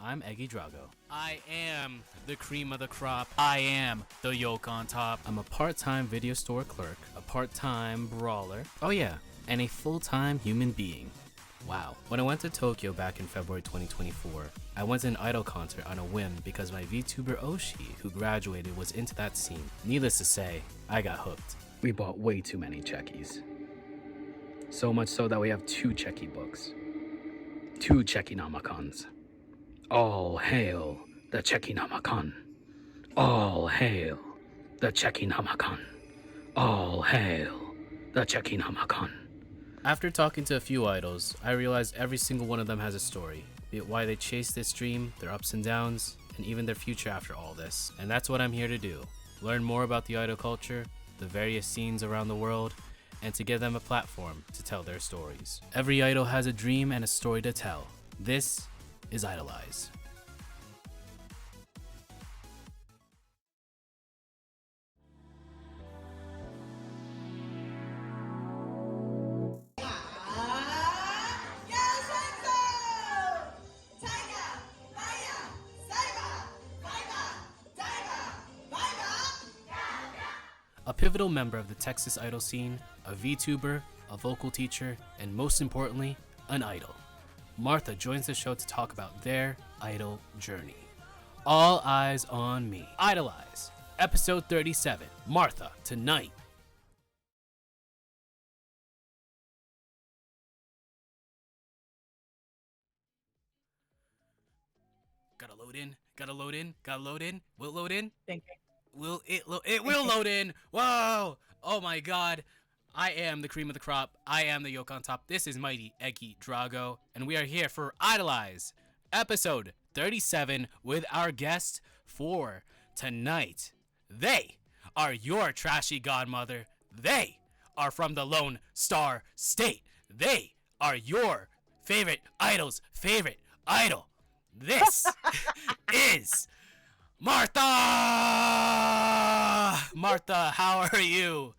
I'm Eggy Drago. I am the cream of the crop. I am the yolk on top. I'm a part-time video store clerk, a part-time brawler. Oh yeah, and a full-time human being. Wow. When I went to Tokyo back in February 2024, I went to an idol concert on a whim because my VTuber Oshi, who graduated, was into that scene. Needless to say, I got hooked. We bought way too many checkies. So much so that we have 2 checky books. 2 checkinamakons. All hail the checkinamakon. All hail the checkinamakon. All hail the checkinamakon. After talking to a few idols, I realized every single one of them has a story, be it why they chased this dream, their ups and downs, and even their future after all this. And that's what I'm here to do. Learn more about the idol culture, the various scenes around the world, and to give them a platform to tell their stories. Every idol has a dream and a story to tell. This is IDOLEYEZ. A pivotal member of the Texas idol scene, a VTuber, a vocal teacher, and most importantly, an idol. Martha joins the show to talk about their idol journey. All eyes on me. IDOLEYEZ, episode 37. Martha, tonight. Gotta load in. Will it load in? Thank you. It will load in. Whoa! Oh my god. I am the cream of the crop. I am the yolk on top. This is mighty Eggy Drago, and we are here for IDOLEYEZ, episode 37, with our guest for tonight. They are your trashy godmother. They are from the Lone Star State. They are your favorite idol's favorite idol. This is Martha! Martha, how are you?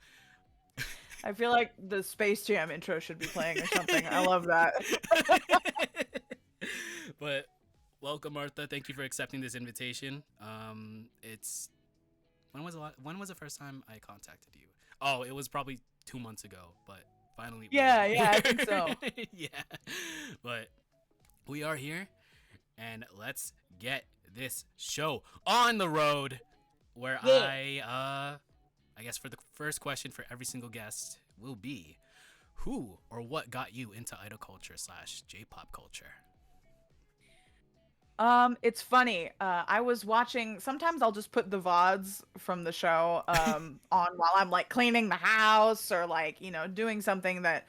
I feel like the Space Jam intro should be playing or something. I love that. But welcome, Martha. Thank you for accepting this invitation. It's when was the first time I contacted you? Oh, it was probably 2 months ago, but finally. Yeah, I think so. Yeah, but we are here, and let's get this show on the road, where Yeah. I guess for the first question for every single guest will be, who or what got you into idol culture / J-pop culture? It's funny. I was watching. Sometimes I'll just put the VODs from the show on while I'm like cleaning the house or like doing something that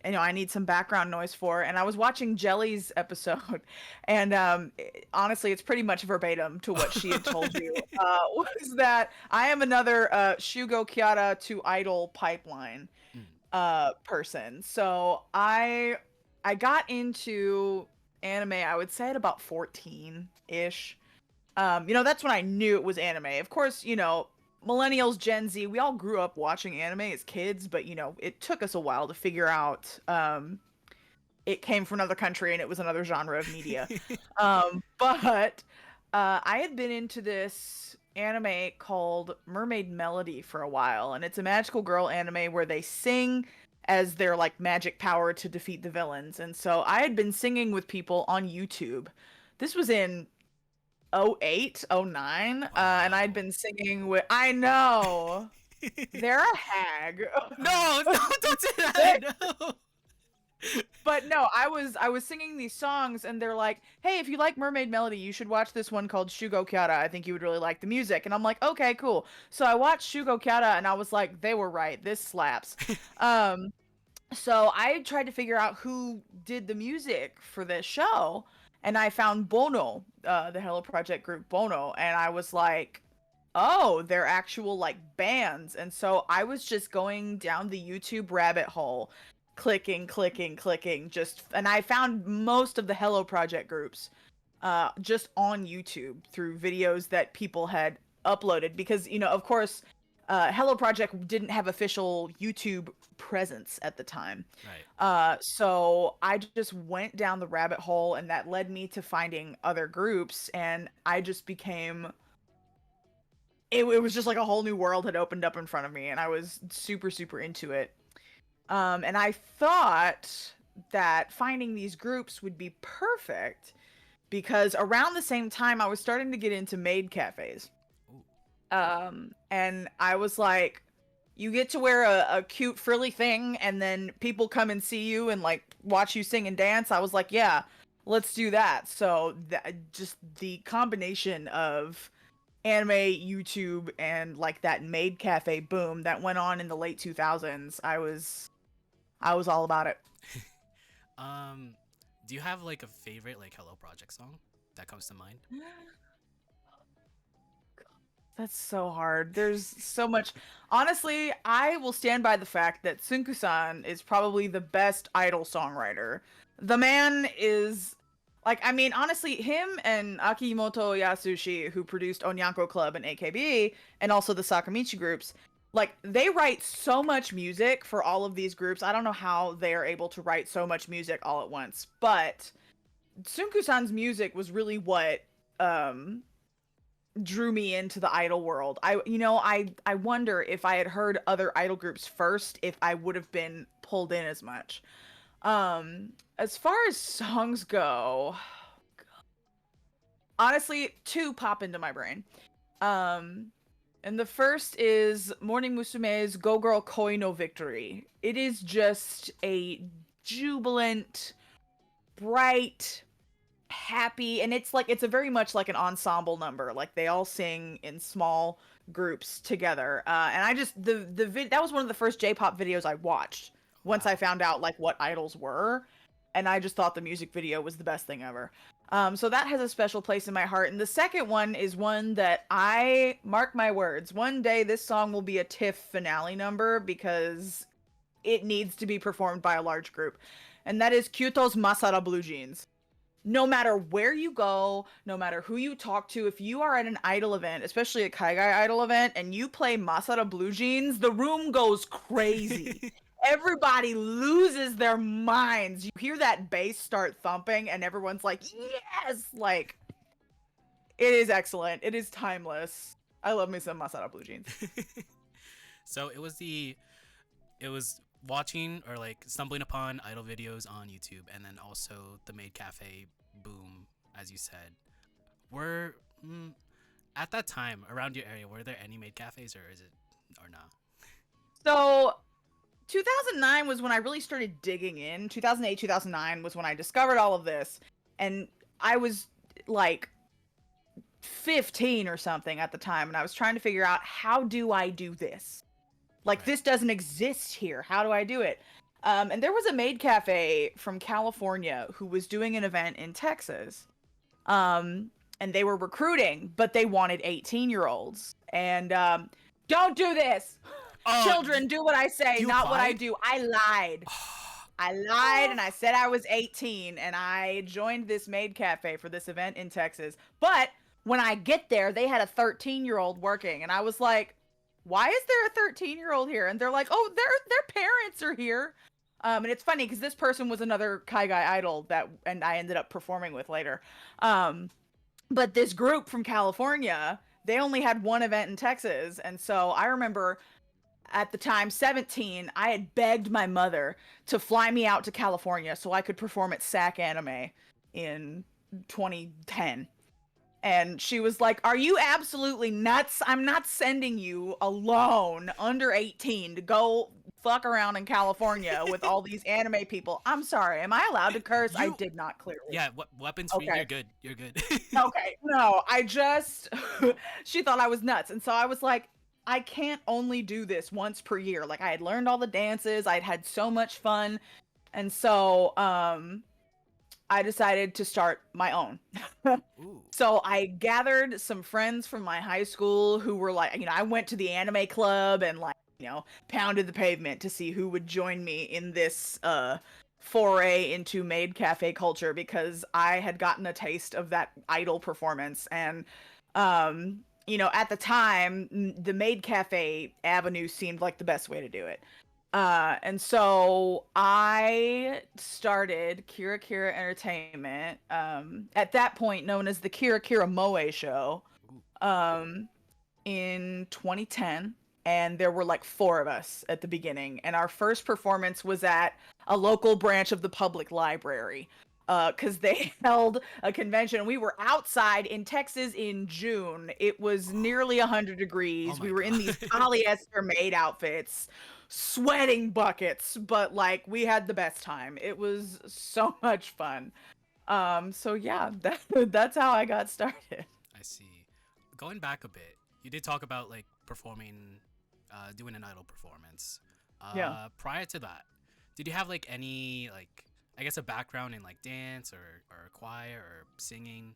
I need some background noise for. And I was watching Jelly's episode, and honestly, it's pretty much verbatim to what she had told you. Was that I am another Shugo Kiara to idol pipeline person. So I got into anime, I would say at about 14-ish. That's when I knew it was anime. Of course, millennials, Gen Z, we all grew up watching anime as kids, but it took us a while to figure out it came from another country and it was another genre of media. But I had been into this anime called Mermaid Melody for a while, and it's a magical girl anime where they sing as their like magic power to defeat the villains. And so I had been singing with people on YouTube. This was in 08, 09, Wow. and I'd been singing with I know. They're a hag. No, don't say that. No. But no, I was singing these songs, and they're like, "Hey, if you like Mermaid Melody, you should watch this one called Shugo Kiara. I think you would really like the music." And I'm like, "Okay, cool." So I watched Shugo Kiara, and I was like, "They were right. This slaps." So I tried to figure out who did the music for this show, and I found Bono, the Hello Project group Bono, and I was like, "Oh, they're actual like bands." And so I was just going down the YouTube rabbit hole, clicking, and I found most of the Hello Project groups just on YouTube through videos that people had uploaded because, of course, Hello Project didn't have official YouTube presence at the time. Right. So I just went down the rabbit hole, and that led me to finding other groups, and I just became. It was just like a whole new world had opened up in front of me, and I was super, super into it. And I thought that finding these groups would be perfect because around the same time I was starting to get into maid cafes. Ooh. And I was like, you get to wear a cute frilly thing and then people come and see you and like watch you sing and dance. I was like, yeah, let's do that. So just the combination of anime, YouTube, and like that maid cafe boom that went on in the late 2000s, I was all about it. Um, do you have like a favorite like Hello Project song that comes to mind? That's so hard. There's so much. Honestly, I will stand by the fact that Tsunku-san is probably the best idol songwriter. The man is like, I mean, honestly, him and Akimoto Yasushi, who produced Onyanko Club and AKB, and also the Sakamichi groups, like they write so much music for all of these groups. I don't know how they are able to write so much music all at once, but Tsunku-san's music was really what um drew me into the idol world. I wonder if I had heard other idol groups first, if I would have been pulled in as much. As far as songs go, honestly, two pop into my brain. Um, and the first is Morning Musume's Go Girl Koi no Victory. It is just a jubilant, bright, happy, and it's a very much like an ensemble number. Like they all sing in small groups together. And I just that was one of the first J-pop videos I watched once I Wow. found out like what idols were, and I just thought the music video was the best thing ever. So that has a special place in my heart. And the second one is one that I mark my words. One day this song will be a TIFF finale number because it needs to be performed by a large group. And that is Kyoto's Masara Blue Jeans. No matter where you go, no matter who you talk to, if you are at an idol event, especially a kaigai idol event, and you play Masara Blue Jeans, the room goes crazy. Everybody loses their minds. You hear that bass start thumping, and everyone's like, yes! Like, it is excellent. It is timeless. I love me some Masara Blue Jeans. So it was watching or like stumbling upon idol videos on YouTube, and then also the maid cafe boom, as you said. Were at that time around your area, were there any maid cafes, or is it or not? So 2009 was when I really started digging in. 2008, 2009 was when I discovered all of this. And I was like 15 or something at the time. And I was trying to figure out, how do I do this? Like, Right. this doesn't exist here. How do I do it? And there was a maid cafe from California who was doing an event in Texas. And they were recruiting, but they wanted 18-year-olds. And don't do this. Oh, Children, do what I say, you not what I applied? do. I lied. I lied and I said I was 18 and I joined this maid cafe for this event in Texas. But when I get there, they had a 13-year-old working and I was like, why is there a 13-year-old here? And they're like, oh, their parents are here. And it's funny because this person was another kaigai idol and I ended up performing with later. But this group from California, they only had one event in Texas. And so I remember at the time, 17, I had begged my mother to fly me out to California so I could perform at SAC Anime in 2010. And she was like, are you absolutely nuts? I'm not sending you alone under 18 to go fuck around in California with all these anime people. I'm sorry. Am I allowed to curse? I You did not clearly. yeah, weapons free. Okay. You're good. You're good. Okay. No, I just, she thought I was nuts. And so I was like, I can't only do this once per year. Like I had learned all the dances. I'd had so much fun. And so, I decided to start my own. Ooh. So I gathered some friends from my high school who were like, I went to the anime club and like, pounded the pavement to see who would join me in this foray into maid cafe culture because I had gotten a taste of that idol performance. And at the time, the Maid Cafe avenue seemed like the best way to do it. And so I started Kira Kira Entertainment, at that point known as the Kira Kira Moe Show, Ooh. um, in 2010. And there were like four of us at the beginning. And our first performance was at a local branch of the public library. Because they held a convention. We were outside in Texas in June. It was nearly 100 Oh degrees. my We were in god. these polyester maid outfits, sweating buckets, but like we had the best time. It was so much fun. So yeah, that's how I got started. I see. Going back a bit, you did talk about like performing, doing an idol performance. Yeah. Prior to that, did you have like any like I guess a background in like dance or choir or singing?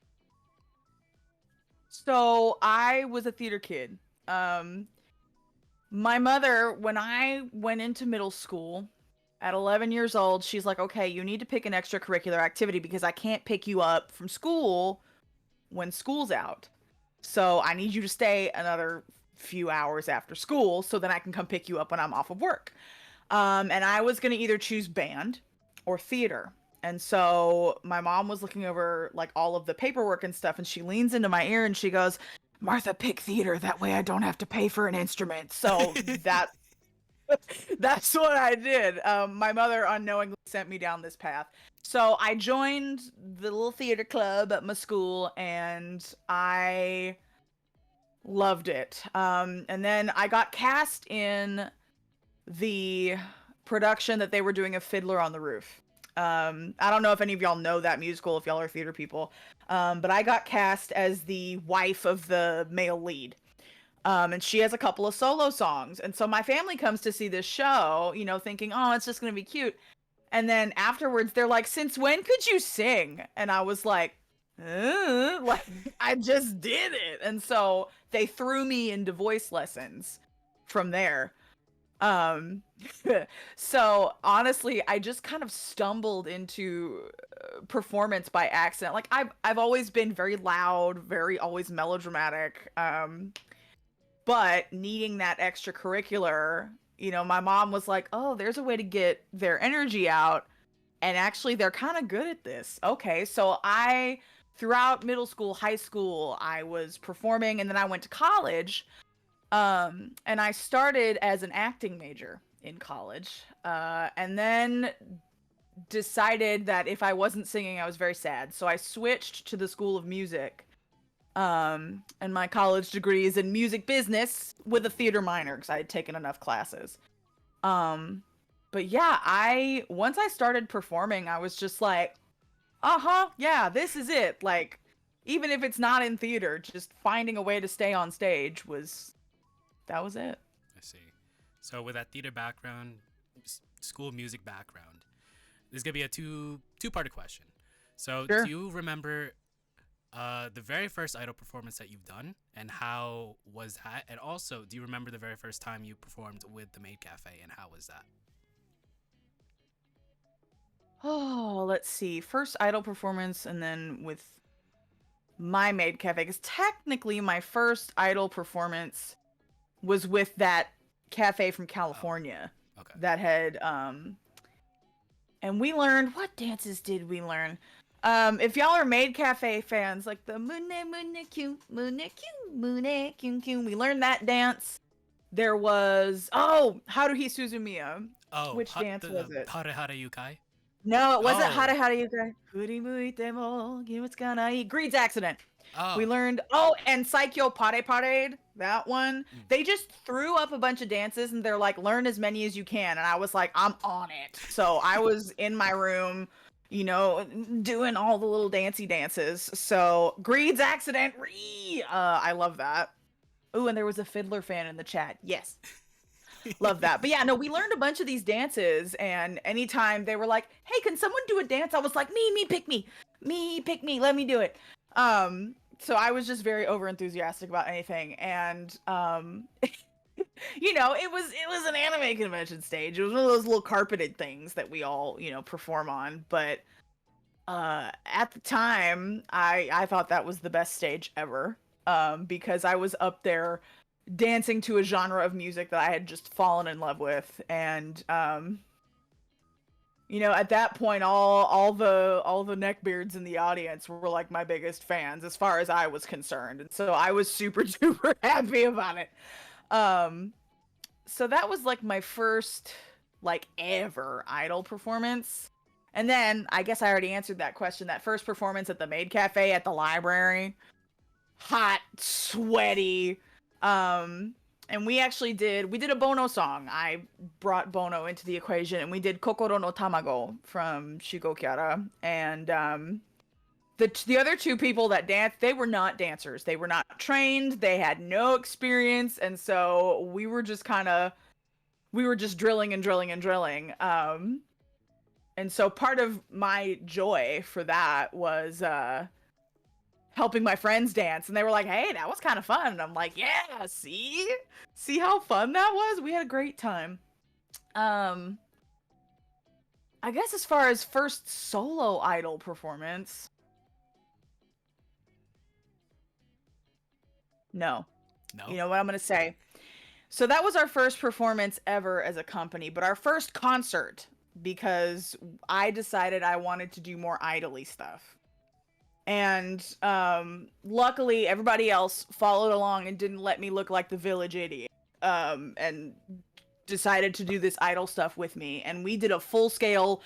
So I was a theater kid. My mother, when I went into middle school at 11 years old, she's like, okay, you need to pick an extracurricular activity because I can't pick you up from school when school's out. So I need you to stay another few hours after school so then I can come pick you up when I'm off of work. And I was going to either choose band or theater. And so my mom was looking over like all of the paperwork and stuff, and she leans into my ear and she goes, Martha, pick theater. That way I don't have to pay for an instrument. So that's what I did. My mother unknowingly sent me down this path. So I joined the little theater club at my school and I loved it. And then I got cast in the production that they were doing of Fiddler on the Roof. I don't know if any of y'all know that musical, if y'all are theater people. But I got cast as the wife of the male lead. And she has a couple of solo songs. And so my family comes to see this show, thinking, oh, it's just going to be cute. And then afterwards, they're like, since when could you sing? And I was like, like, I just did it. And so they threw me into voice lessons from there. Um, so honestly, I just kind of stumbled into performance by accident. Like I've always been very loud, very always melodramatic. But needing that extracurricular, my mom was like, "Oh, there's a way to get their energy out, and actually they're kind of good at this." Okay, so throughout middle school, high school, I was performing, and then I went to college. And I started as an acting major in college, and then decided that if I wasn't singing, I was very sad. So I switched to the School of Music. And my college degree is in music business with a theater minor because I had taken enough classes. But yeah, once I started performing, I was just like, yeah, this is it. Like, even if it's not in theater, just finding a way to stay on stage that was it. I see. So with that theater background, school of music background, this is gonna be a two-parted question. So Sure. do you remember the very first idol performance that you've done, and how was that? And also, do you remember the very first time you performed with the Maid Cafe, and how was that? Oh, let's see. First idol performance and then with my Maid Cafe. Because technically my first idol performance was with that cafe from California Okay. that had and we learned, what dances did we learn? If y'all are Maid Cafe fans, like the Mune Mune Q, Mune Q, Mune Q Q, we learned that dance. There was Haruhi Suzumiya. Oh, Which dance was it? Hare Hare Yukai? No, it wasn't Oh. Hare Hare Yukai. Furi muite mo, Gimitsukanai. Greed's Accident. Oh. We learned, and Saikyo Pare Parade, that one. They just threw up a bunch of dances and they're like, learn as many as you can. And I was like, I'm on it. So I was in my room, doing all the little dancey dances. So Greed's Accident, I love that. Ooh, and there was a Fiddler fan in the chat. Yes. Love that. But yeah, no, we learned a bunch of these dances, and anytime they were like, hey, can someone do a dance? I was like, me, pick me. Me, pick me, let me do it. So I was just very over enthusiastic about anything. And it was an anime convention stage. It was one of those little carpeted things that we all, perform on. But at the time, I thought that was the best stage ever. because I was up there dancing to a genre of music that I had just fallen in love with. And you know, at that point, all the neckbeards in the audience were like my biggest fans as far as I was concerned, and so I was super duper happy about it. Um, so that was like my first like ever idol performance. And then I guess I already answered that question. That first performance at the Maid Cafe at the library, hot, sweaty. Um, and we did a Bono song. I brought Bono into the equation, and we did Kokoro no Tamago from Shugo Kyara. And the other two people that danced, they were not dancers. They were not trained. They had no experience, and so we were just drilling and drilling and drilling. And so part of my joy for that was helping my friends dance, and they were like, "Hey, that was kind of fun." And I'm like, "Yeah, see how fun that was? We had a great time." Um, I guess as far as first solo idol performance, no. You No. know what I'm gonna say? So that was our first performance ever as a company, but our first concert, because I decided I wanted to do more idly stuff. And luckily everybody else followed along and didn't let me look like the village idiot. And decided to do this idol stuff with me, and we did a full-scale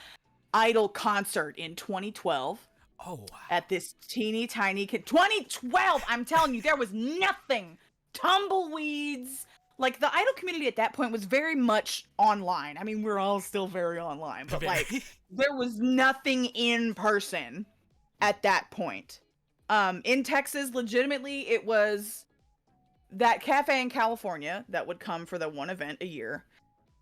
idol concert in 2012 Oh wow. at this teeny tiny 2012, I'm telling you, there was nothing. Tumbleweeds. Like, the idol community at that point was very much online. I mean, we're all still very online, but like there was nothing in person at that point. In Texas, legitimately, it was that cafe in California that would come for the one event a year.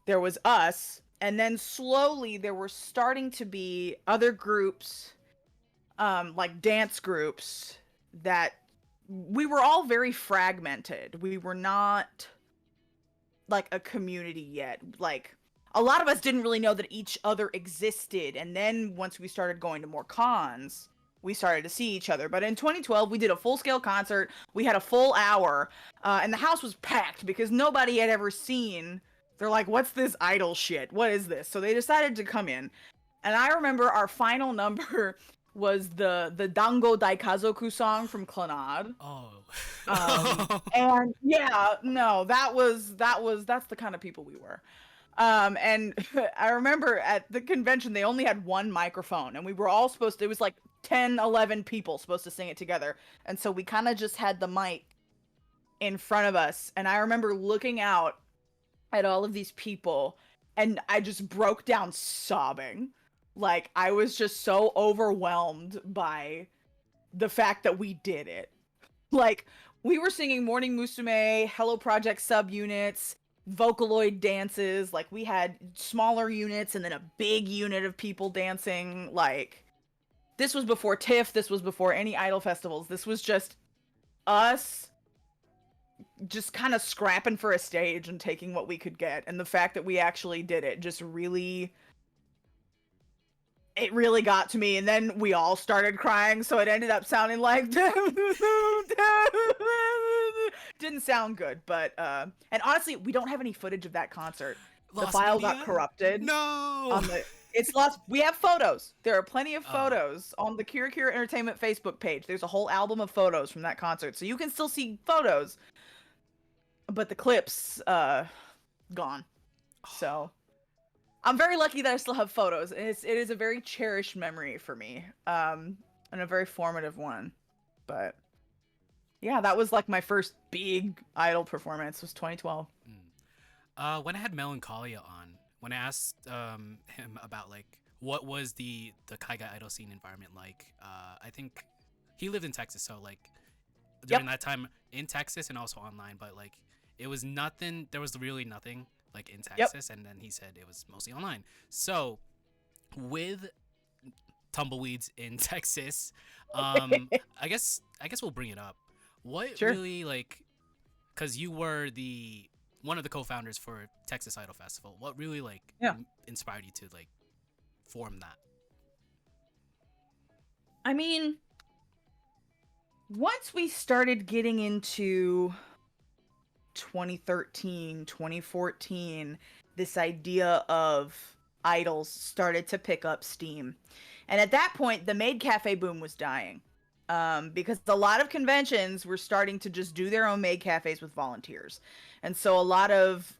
There was us, and then slowly there were starting to be other groups, like dance groups, that we were all very fragmented. We were not like a community yet. Like, a lot of us didn't really know that each other existed, and then once we started going to more cons, we started to see each other. But in 2012, we did a full-scale concert. We had a full hour, and the house was packed because nobody had ever seen. They're like, "What's this idol shit? What is this?" So they decided to come in. And I remember our final number was the Dango Daikazoku song from Clannad. Oh. And yeah, no, that's the kind of people we were. And I remember at the convention they only had one microphone, and we were all supposed to, it was like 10, 11 people supposed to sing it together. And so we kind of just had the mic in front of us, and I remember looking out at all of these people, and I just broke down sobbing. Like, I was just so overwhelmed by the fact that we did it. Like, we were singing Morning Musume, Hello Project subunits, Vocaloid dances. Like, we had smaller units and then a big unit of people dancing. Like, this was before TIFF, this was before any idol festivals. This was just us just kind of scrapping for a stage and taking what we could get. And the fact that we actually did it just really, it really got to me. And then we all started crying, so it ended up sounding like didn't sound good. But and honestly, we don't have any footage of that concert. The file got corrupted. No. It's lost. We have photos. There are plenty of photos on the Kira Kira Entertainment Facebook page. There's a whole album of photos from that concert, so you can still see photos. But the clips, gone. So I'm very lucky that I still have photos. And it is a very cherished memory for me, and a very formative one. But yeah, that was like my first big idol performance was 2012. When I had Melancholia on, when I asked him about like what was the kaigai idol scene environment like, I think he lived in Texas, so like during that time in Texas and also online, but like it was nothing. There was really nothing like in Texas, and then he said it was mostly online. So with tumbleweeds in Texas, I guess we'll bring it up. What really, like, because you were one of the co-founders for Texas Idol Festival, what really like inspired you to like form that? I mean, once we started getting into 2013, 2014, this idea of idols started to pick up steam. And at that point, the maid cafe boom was dying. Because a lot of conventions were starting to just do their own maid cafes with volunteers. And so a lot of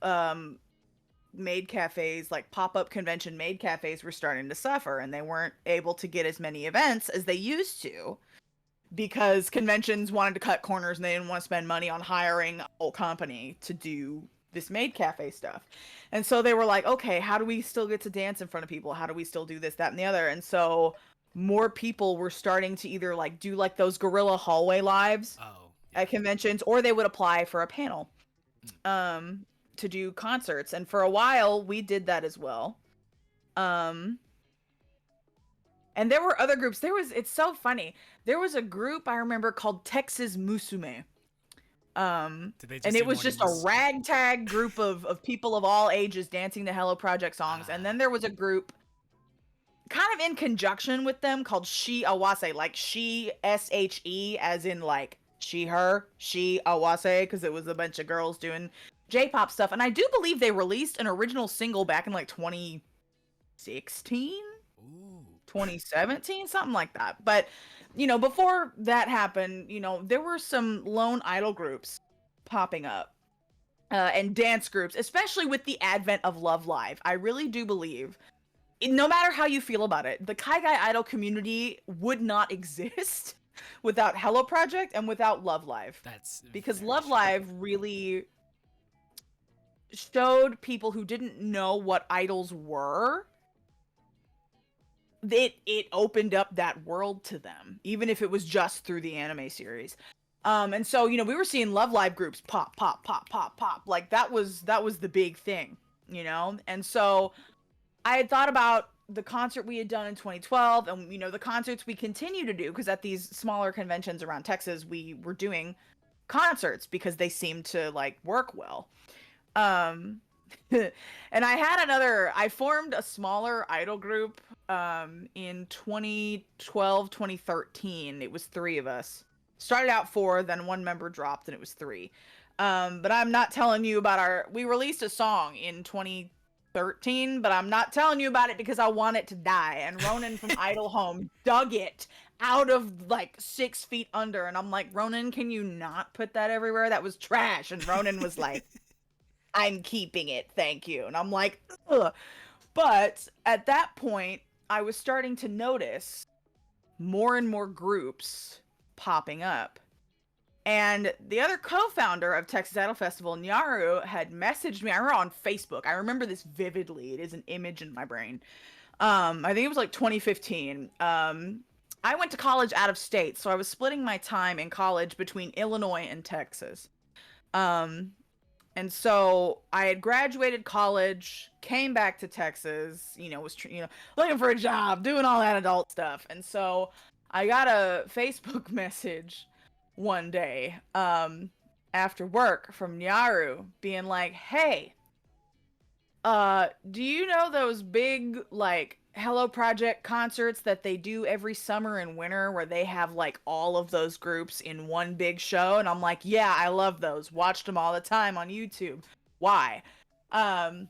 maid cafes, like pop-up convention maid cafes, were starting to suffer, and they weren't able to get as many events as they used to because conventions wanted to cut corners and they didn't want to spend money on hiring a whole company to do this maid cafe stuff. And so they were like, okay, how do we still get to dance in front of people? How do we still do this, that, and the other? And so more people were starting to either like do like those guerrilla hallway lives at conventions, or they would apply for a panel to do concerts. And for a while we did that as well. And there were other groups. It's so funny. There was a group I remember called Texas Musume. And it was just a ragtag group of people of all ages dancing to Hello Project songs. And then there was a group kind of in conjunction with them called She Awase, like she SHE as in like she her, She Awase, because it was a bunch of girls doing J-pop stuff. And I do believe they released an original single back in like 2016. 2017, something like that. But, you know, before that happened, you know, there were some lone idol groups popping up and dance groups, especially with the advent of Love Live. I really do believe, no matter how you feel about it, the kaigai idol community would not exist without Hello Project and without Love Live. That's because Love Live really showed people who didn't know what idols were. It opened up that world to them, even if it was just through the anime series. And so, you know, we were seeing Love Live groups pop. Like that was the big thing, you know? And so I had thought about the concert we had done in 2012 and, you know, the concerts we continue to do, because at these smaller conventions around Texas, we were doing concerts because they seemed to like work well. And I formed a smaller idol group in 2012, 2013. It was 3 of us. Started out 4, then 1 member dropped and it was 3. But I'm not telling you about we released a song in 2013, but I'm not telling you about it because I want it to die. And Ronan from Idol Home dug it out of like 6 feet under. And I'm like, Ronan, can you not put that everywhere? That was trash. And Ronan was like, I'm keeping it, thank you. And I'm like, ugh. But at that point, I was starting to notice more and more groups popping up. And the other co-founder of Texas Idol Festival, Nyaru, had messaged me. I remember on Facebook. I remember this vividly. It is an image in my brain. I think it was like 2015. I went to college out of state, so I was splitting my time in college between Illinois and Texas. And so I had graduated college, came back to Texas, you know, was looking for a job, doing all that adult stuff. And so I got a Facebook message one day after work from Nyaru being like, hey, do you know those big like Hello Project concerts that they do every summer and winter where they have like all of those groups in one big show? And I'm like, yeah, I love those. Watched them all the time on YouTube. Why? And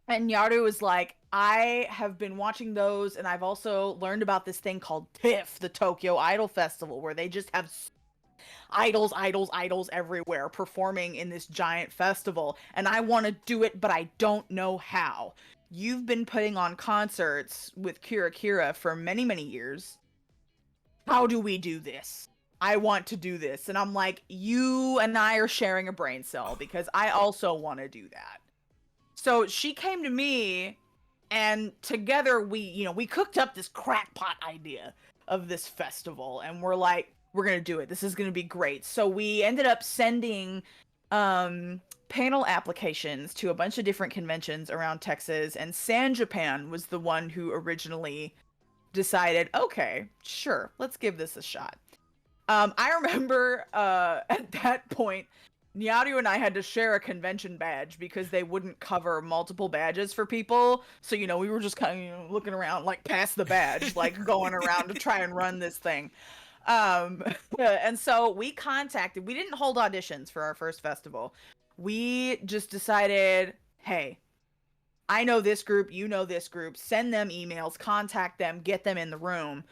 Nyaru was like, I have been watching those, and I've also learned about this thing called TIFF, the Tokyo Idol Festival, where they just have idols everywhere performing in this giant festival, and I want to do it, but I don't know how. You've been putting on concerts with Kira Kira for many, many years. How do we do this? I want to do this. And I'm like, you and I are sharing a brain cell because I also want to do that. So she came to me, and together we cooked up this crackpot idea of this festival, and we're like, we're going to do it. This is going to be great. So we ended up sending panel applications to a bunch of different conventions around Texas, and San Japan was the one who originally decided, okay, sure, let's give this a shot. I remember at that point, Nyaru and I had to share a convention badge because they wouldn't cover multiple badges for people. So, you know, we were just kind of looking around, like, past the badge, like, going around to try and run this thing. And so we didn't hold auditions for our first festival. We just decided, hey, I know this group, you know this group, send them emails, contact them, get them in the room.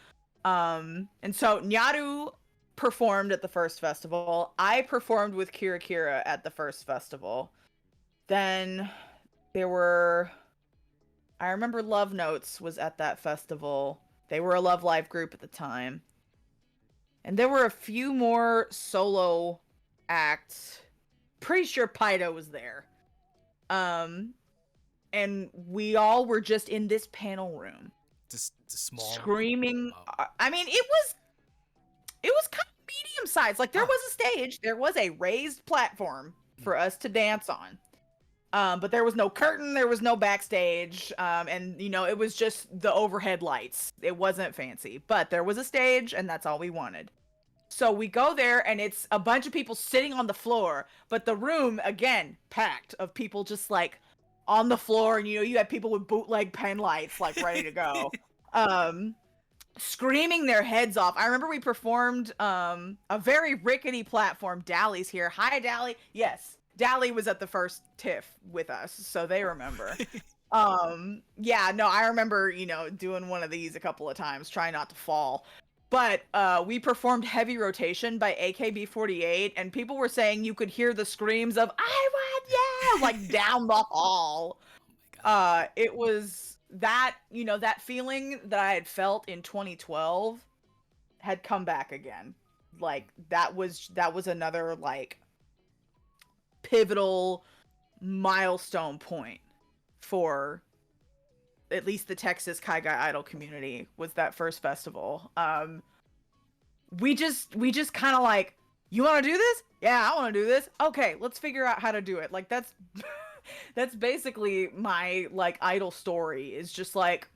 And so Nyaru performed at the first festival. I performed with Kira Kira at the first festival. Then there were, I remember Love Notes was at that festival. They were a Love Live group at the time. And there were a few more solo acts. Pretty sure Paido was there. And we all were just in this panel room. Just small. Screaming. Oh. I mean, it was kind of medium sized. Like there was a stage, there was a raised platform for us to dance on. But there was no curtain, there was no backstage, and it was just the overhead lights. It wasn't fancy, but there was a stage, and that's all we wanted. So we go there, and it's a bunch of people sitting on the floor, but the room, again, packed of people just like on the floor, and you had people with bootleg pen lights like ready to go, screaming their heads off. I remember we performed a very rickety platform. Dally's here. Hi, Dally. Yes. Dally was at the first TIFF with us, so they remember. Yeah, no, I remember, doing one of these a couple of times, trying not to fall. But we performed Heavy Rotation by AKB48, and people were saying you could hear the screams of, I want you, like down the hall. Oh my God. It was that, that feeling that I had felt in 2012 had come back again. Like, that was another, like, pivotal milestone point for at least the Texas Kaigai idol community, was that first festival. We just kind of like, you want to do this? Yeah, I want to do this. Okay, let's figure out how to do it. Like that's that's basically my like idol story, is just like,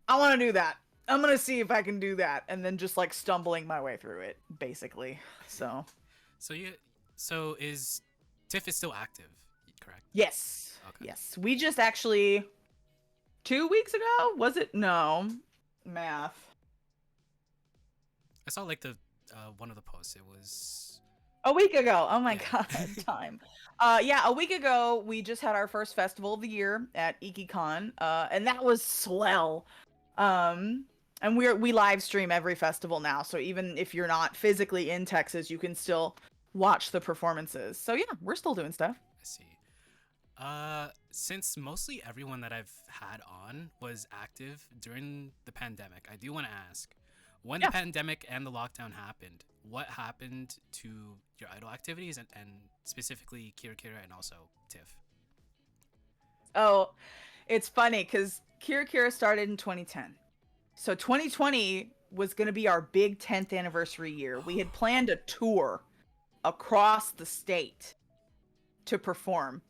I want to do that. I'm going to see if I can do that, and then just like stumbling my way through it basically. So is TIFF is still active, correct? Yes. Okay. Yes. We just actually 2 weeks ago, was it? No. Math. I saw like the one of the posts. It was a week ago. Oh my God, time. Yeah, a week ago we just had our first festival of the year at IkiCon, and that was swell. And we live stream every festival now, so even if you're not physically in Texas, you can still watch the performances. So yeah, we're still doing stuff. I see. Since mostly everyone that I've had on was active during the pandemic, I do want to ask, when the pandemic and the lockdown happened, what happened to your idol activities and specifically Kira Kira and also TIFF? Oh, it's funny because Kira Kira started in 2010. So 2020 was going to be our big 10th anniversary year. We had planned a tour across the state to perform.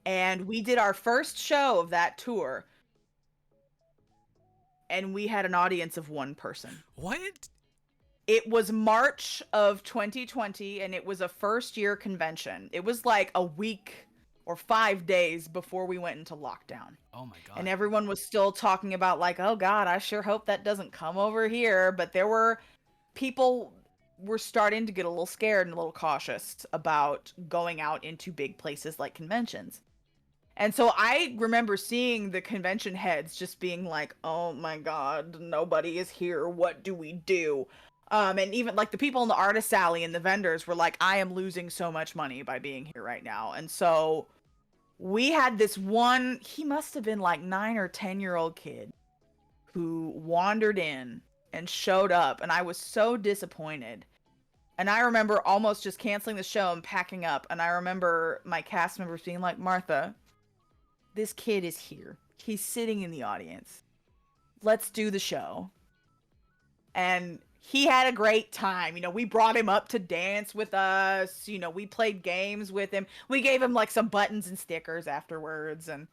And we did our first show of that tour, and we had an audience of one person. What? It was March of 2020, and it was a first-year convention. It was like a week or 5 days before we went into lockdown. Oh my God. And everyone was still talking about like, oh God, I sure hope that doesn't come over here. But there were people were starting to get a little scared and a little cautious about going out into big places like conventions. And so I remember seeing the convention heads just being like, oh my God, nobody is here. What do we do? And even like the people in the artist alley and the vendors were like, I am losing so much money by being here right now. And so we had this one, he must have been like 9 or 10-year-old kid who wandered in and showed up. And I was so disappointed. And I remember almost just canceling the show and packing up. And I remember my cast members being like, Martha, this kid is here. He's sitting in the audience. Let's do the show. And he had a great time. We brought him up to dance with us. We played games with him. We gave him like some buttons and stickers afterwards. And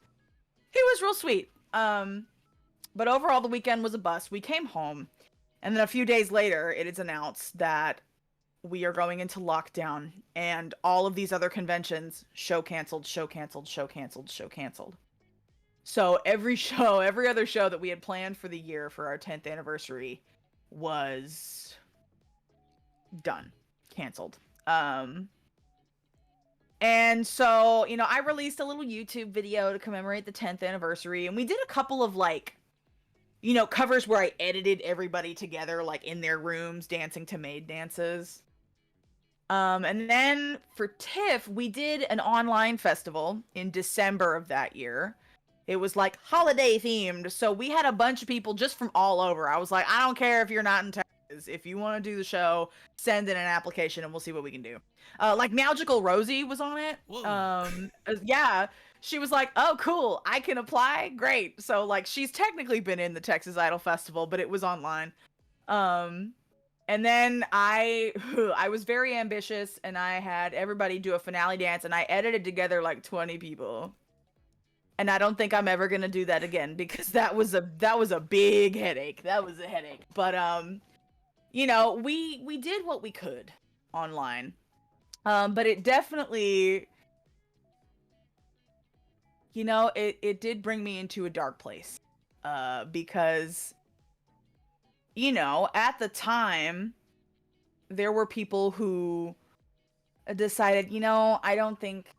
he was real sweet. But overall, the weekend was a bust. We came home. And then a few days later, it is announced that we are going into lockdown, and all of these other conventions, show canceled, show canceled, show canceled, show canceled. So every other show that we had planned for the year for our 10th anniversary was done, canceled. And so, I released a little YouTube video to commemorate the 10th anniversary, and we did a couple of like, covers where I edited everybody together, like in their rooms, dancing to maid dances. And then for TIFF, we did an online festival in December of that year. It was like holiday themed, so we had a bunch of people just from all over. I was like, I don't care if you're not in Texas. If you want to do the show, send in an application and we'll see what we can do. Like Magical Rosie was on it. Whoa. Yeah, she was like, "Oh, cool, I can apply. Great." So like, she's technically been in the Texas Idol Festival, but it was online. Um, and then I I was very ambitious, and I had everybody do a finale dance, and I edited together like 20 people. And I don't think I'm ever gonna do that again because that was a big headache. That was a headache. But we did what we could online. But it definitely, it did bring me into a dark place. Because at the time there were people who decided, I don't think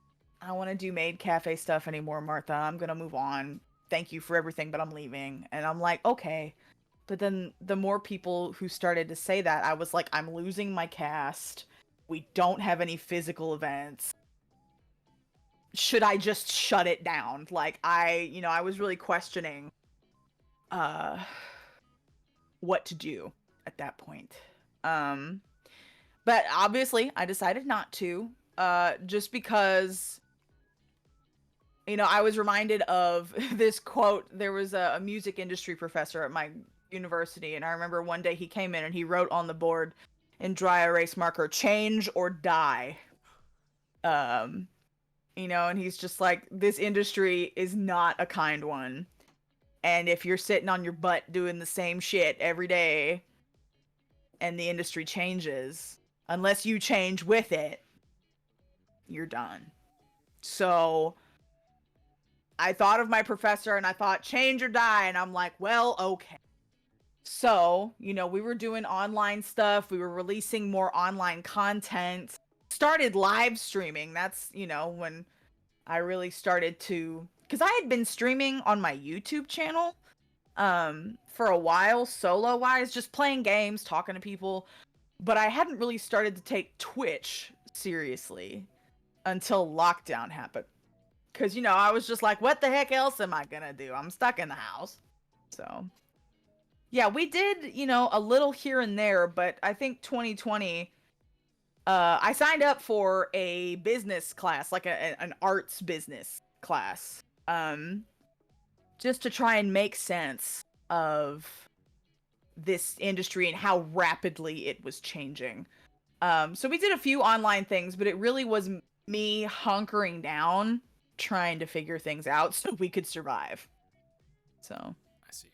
I want to do maid cafe stuff anymore, Martha. I'm gonna move on. Thank you for everything, but I'm leaving. And I'm like, okay. But then the more people who started to say that, I was like, I'm losing my cast. We don't have any physical events. Should I just shut it down? Like, I was really questioning what to do at that point. But obviously I decided not to, just because I was reminded of this quote. There was a music industry professor at my university, and I remember one day he came in and he wrote on the board in dry erase marker, "Change or die." And he's just like, this industry is not a kind one. And if you're sitting on your butt doing the same shit every day and the industry changes, unless you change with it, you're done. So I thought of my professor and I thought, change or die. And I'm like, well, okay. So, we were doing online stuff. We were releasing more online content. Started live streaming. That's, when I really started to, because I had been streaming on my YouTube channel for a while, solo wise, just playing games, talking to people. But I hadn't really started to take Twitch seriously until lockdown happened. Because, I was just like, what the heck else am I gonna do? I'm stuck in the house. So, yeah, we did, a little here and there, but I think 2020, I signed up for a business class, like an arts business class, just to try and make sense of this industry and how rapidly it was changing. So we did a few online things, but it really was me hunkering down, trying to figure things out so we could survive. So I see.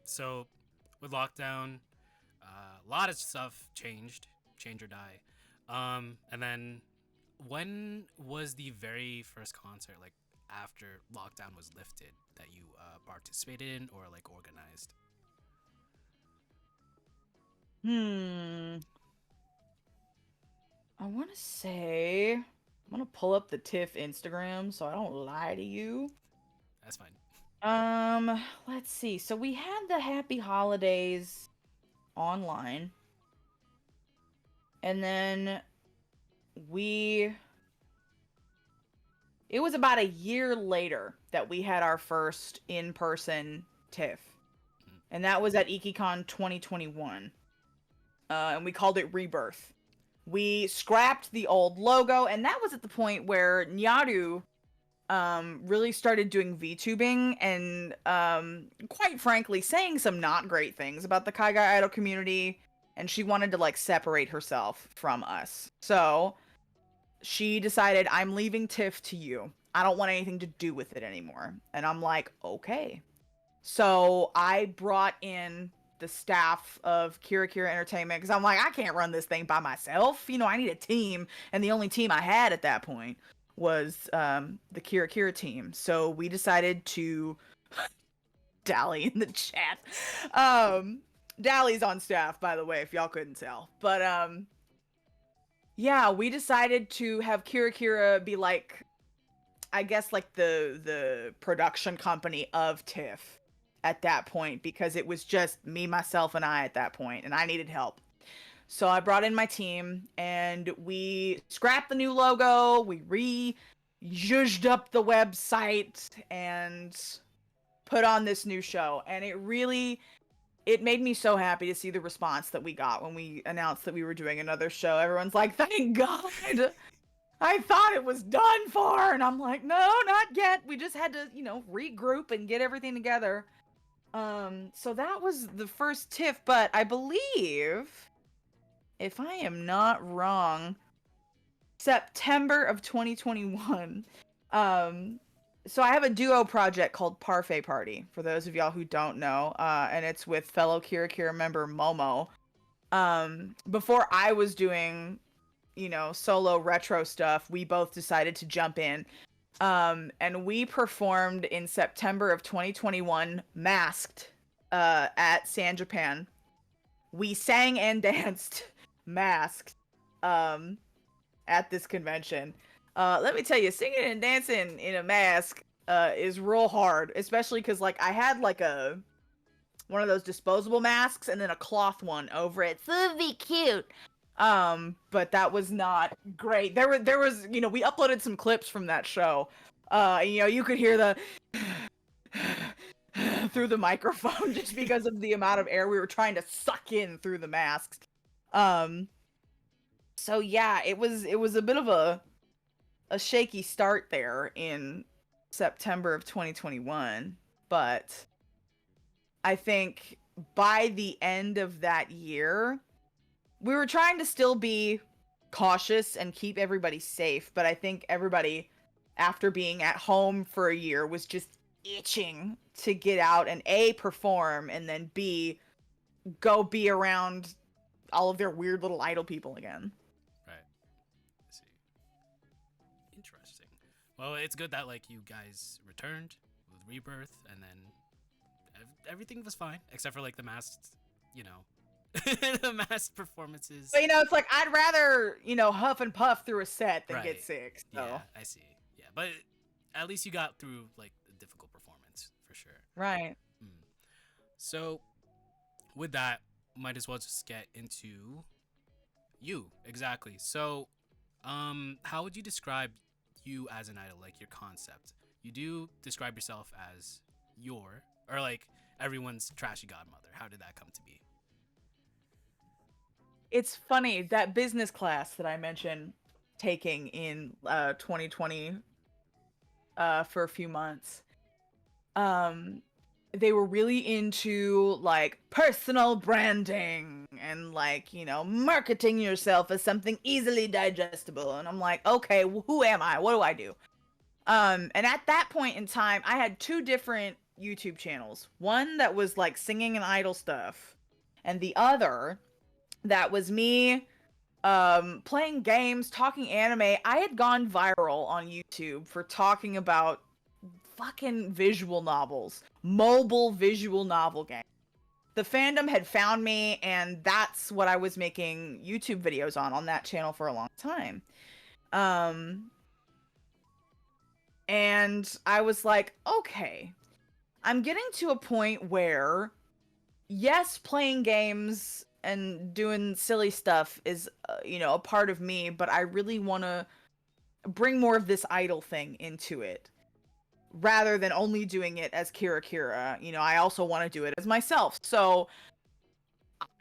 So with lockdown, a lot of stuff changed, change or die. And then when was the very first concert, like after lockdown was lifted, that you participated in or like organized? I want to say, I'm gonna pull up the TIFF Instagram so I don't lie to you. That's fine. Let's see. So we had the Happy Holidays online. And then it was about a year later that we had our first in-person TIFF. And that was at IkiCon 2021. And we called it Rebirth. We scrapped the old logo, and that was at the point where Nyaru really started doing VTubing and, quite frankly, saying some not great things about the kaigai idol community, and she wanted to, like, separate herself from us. So she decided, I'm leaving TIFF to you. I don't want anything to do with it anymore. And I'm like, okay. So I brought in the staff of Kira Kira Entertainment, because I'm like, I can't run this thing by myself. I need a team, and the only team I had at that point was the Kira Kira team. So we decided to Dally in the chat. Dally's on staff, by the way, if y'all couldn't tell. But yeah, we decided to have Kira Kira be like, I guess like the production company of TIFF at that point, because it was just me, myself, and I at that point, and I needed help. So I brought in my team, and we scrapped the new logo. We zhuzhed up the website and put on this new show, and it made me so happy to see the response that we got when we announced that we were doing another show. Everyone's like, thank God. I thought it was done for. And I'm like, no, not yet. We just had to, regroup and get everything together. So that was the first TIFF, but I believe, if I am not wrong, September of 2021. So I have a duo project called Parfait Party, for those of y'all who don't know, and it's with fellow Kira Kira member Momo. Before I was doing, solo retro stuff, we both decided to jump in. And we performed in September of 2021, masked, at San Japan. We sang and danced masked, at this convention. Let me tell you, singing and dancing in a mask is real hard, especially because like I had like one of those disposable masks and then a cloth one over it. So it'd be cute. But that was not great. There was we uploaded some clips from that show. You could hear the through the microphone just because of the amount of air we were trying to suck in through the masks. So yeah, it was a bit of a shaky start there in September of 2021, but I think by the end of that year, we were trying to still be cautious and keep everybody safe, but I think everybody, after being at home for a year, was just itching to get out and A, perform, and then B, go be around all of their weird little idol people again. Well, it's good that like you guys returned with Rebirth, and then everything was fine except for like the masked, the masked performances. But it's like I'd rather huff and puff through a set than get sick. So. Yeah, I see. Yeah, but at least you got through like a difficult performance for sure. Right. So with that, might as well just get into you exactly. So, how would you describe you as an idol, like your concept? You do describe yourself as like everyone's trashy godmother. How did that come to be? It's funny, that business class that I mentioned taking in 2020 for a few months, they were really into like personal branding and like marketing yourself as something easily digestible, and I'm like, okay, well, who am I? What do I do? And at that point in time, I had two different YouTube channels. One that was like singing and idol stuff, and the other that was me playing games, talking anime. I had gone viral on YouTube for talking about fucking visual novels, mobile visual novel games. The fandom had found me, and that's what I was making YouTube videos on that channel for a long time. And I was like, okay, I'm getting to a point where, yes, playing games and doing silly stuff is, a part of me, but I really want to bring more of this idol thing into it. Rather than only doing it as Kira Kira, I also want to do it as myself. So,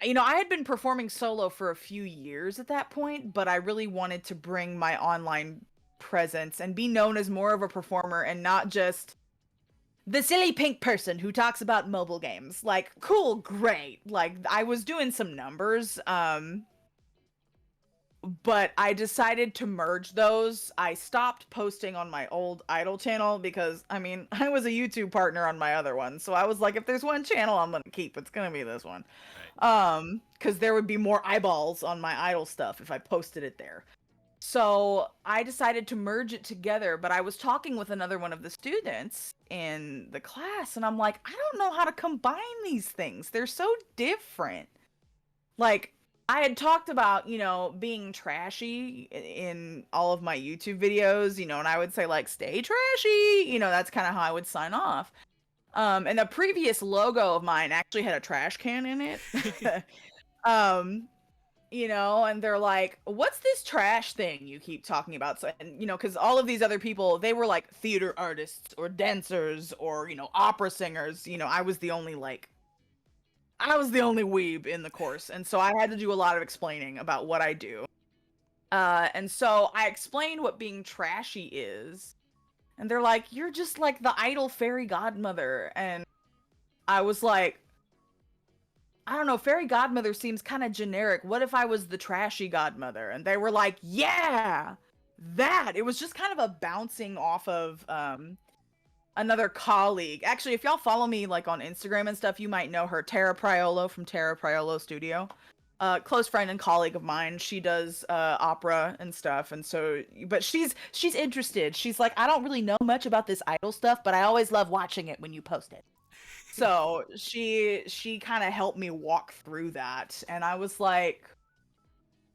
I had been performing solo for a few years at that point, but I really wanted to bring my online presence and be known as more of a performer and not just the silly pink person who talks about mobile games. Like, cool, great. Like, I was doing some numbers, but I decided to merge those. I stopped posting on my old idol channel because, I was a YouTube partner on my other one. So I was like, if there's one channel I'm going to keep, it's going to be this one. Right. Because there would be more eyeballs on my idol stuff if I posted it there. So I decided to merge it together, but I was talking with another one of the students in the class, and I'm like, I don't know how to combine these things. They're so different. Like, I had talked about, being trashy in all of my YouTube videos, and I would say, like, stay trashy. That's kind of how I would sign off. And the previous logo of mine actually had a trash can in it. um, and they're like, what's this trash thing you keep talking about? So, and, because all of these other people, they were like theater artists or dancers or, opera singers. I was the only weeb in the course. And so I had to do a lot of explaining about what I do. And so I explained what being trashy is. And they're like, you're just like the idol fairy godmother. And I was like, I don't know, fairy godmother seems kind of generic. What if I was the trashy godmother? And they were like, yeah, that. It was just kind of a bouncing off of another colleague. Actually, if y'all follow me like on Instagram and stuff, you might know her, Tara Priolo from Tara Priolo Studio. Close friend and colleague of mine. She does opera and stuff, and so, but she's interested. She's like, I don't really know much about this idol stuff, but I always love watching it when you post it. So she kind of helped me walk through that, and I was like,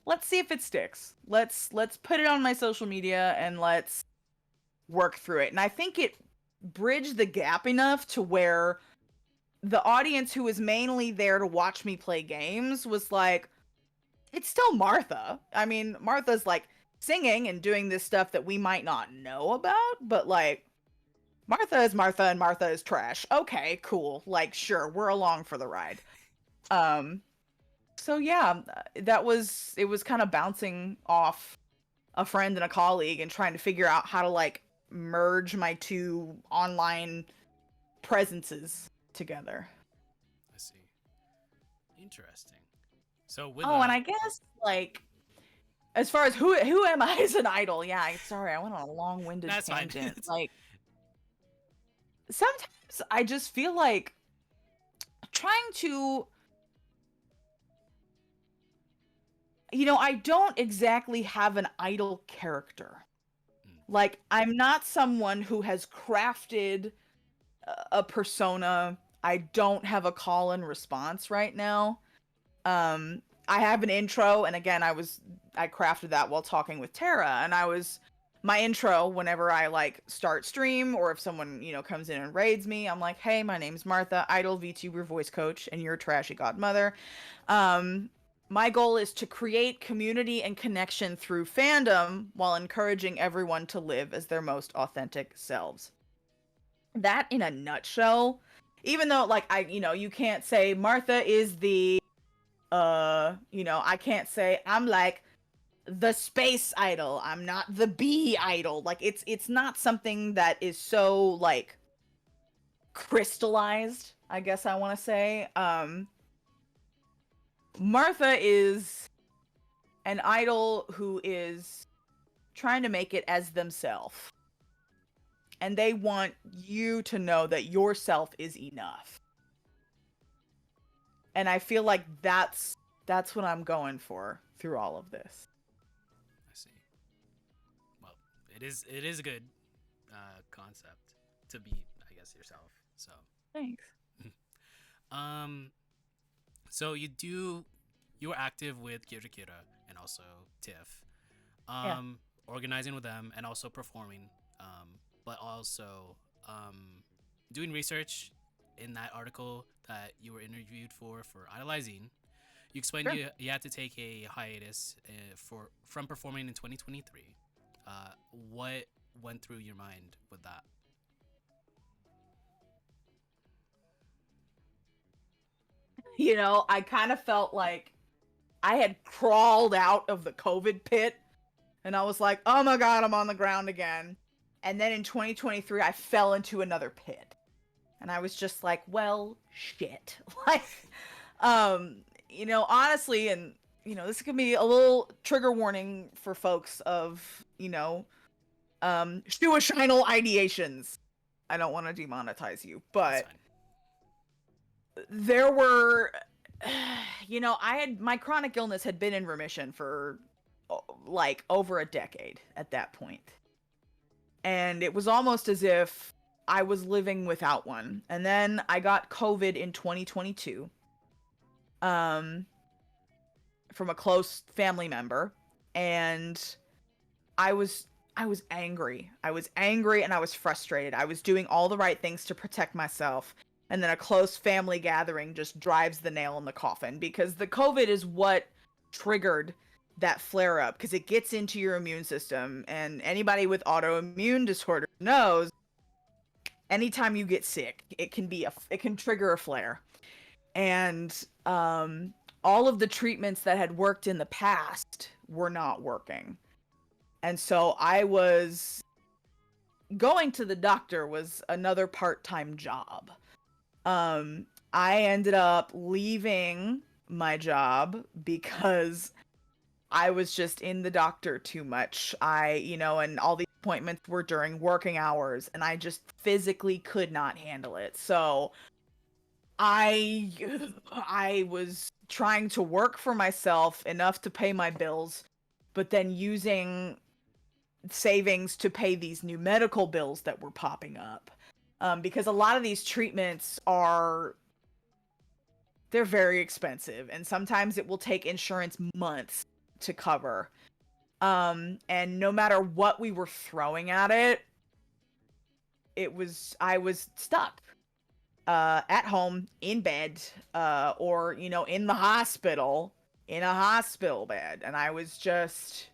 let's see if it sticks. Let's put it on my social media and let's work through it. And I think it bridged the gap enough to where the audience who was mainly there to watch me play games was like, it's still Martha. I mean, Martha's like singing and doing this stuff that we might not know about, but like, Martha is Martha and Martha is trash. Okay, cool. Like, sure, we're along for the ride. So yeah, it was kind of bouncing off a friend and a colleague and trying to figure out how to like merge my two online presences together. I see. Interesting. So with and I guess like as far as who am I as an idol? Yeah, sorry, I went on a long-winded tangent. Like sometimes I just feel like trying to, I don't exactly have an idol character. Like, I'm not someone who has crafted a persona. I don't have a call and response right now. I have an intro, and again, I crafted that while talking with Tara, and my intro whenever I like start stream or if someone, comes in and raids me, I'm like, hey, my name's Martha, idol VTuber voice coach, and you're a trashy godmother. My goal is to create community and connection through fandom while encouraging everyone to live as their most authentic selves. That in a nutshell, even though like you can't say Martha is the I can't say I'm like the space idol. I'm not the bee idol. Like it's not something that is so like crystallized, I guess I want to say. Martha is an idol who is trying to make it as themselves. And they want you to know that yourself is enough. And I feel like that's what I'm going for through all of this. I see. Well, it is a good concept to be, I guess, yourself. So thanks. So you were active with Kira Kira and also Tiff, organizing with them and also performing, but also doing research in that article that you were interviewed for IDOLEYEZ. You explained you had to take a hiatus from performing in 2023. What went through your mind with that? I kind of felt like I had crawled out of the COVID pit and I was like, oh my God, I'm on the ground again. And then in 2023, I fell into another pit. And I was just like, well, shit. Like, honestly, and, this could be a little trigger warning for folks of, suicidal ideations. I don't want to demonetize you, but there were, my chronic illness had been in remission for like over a decade at that point. And it was almost as if I was living without one. And then I got COVID in 2022 um, from a close family member, and I was I was angry. I was angry and I was frustrated. I was doing all the right things to protect myself. And then a close family gathering just drives the nail in the coffin, because the COVID is what triggered that flare up, because it gets into your immune system, and anybody with autoimmune disorder knows anytime you get sick, it can trigger a flare. And all of the treatments that had worked in the past were not working. And so I was going to the doctor was another part-time job. I ended up leaving my job because I was just in the doctor too much. And all the appointments were during working hours, and I just physically could not handle it. So I I was trying to work for myself enough to pay my bills, but then using savings to pay these new medical bills that were popping up. Because a lot of these treatments they're very expensive, and sometimes it will take insurance months to cover. And no matter what we were throwing at it, I was stuck at home in bed, or in the hospital, in a hospital bed. And I was just,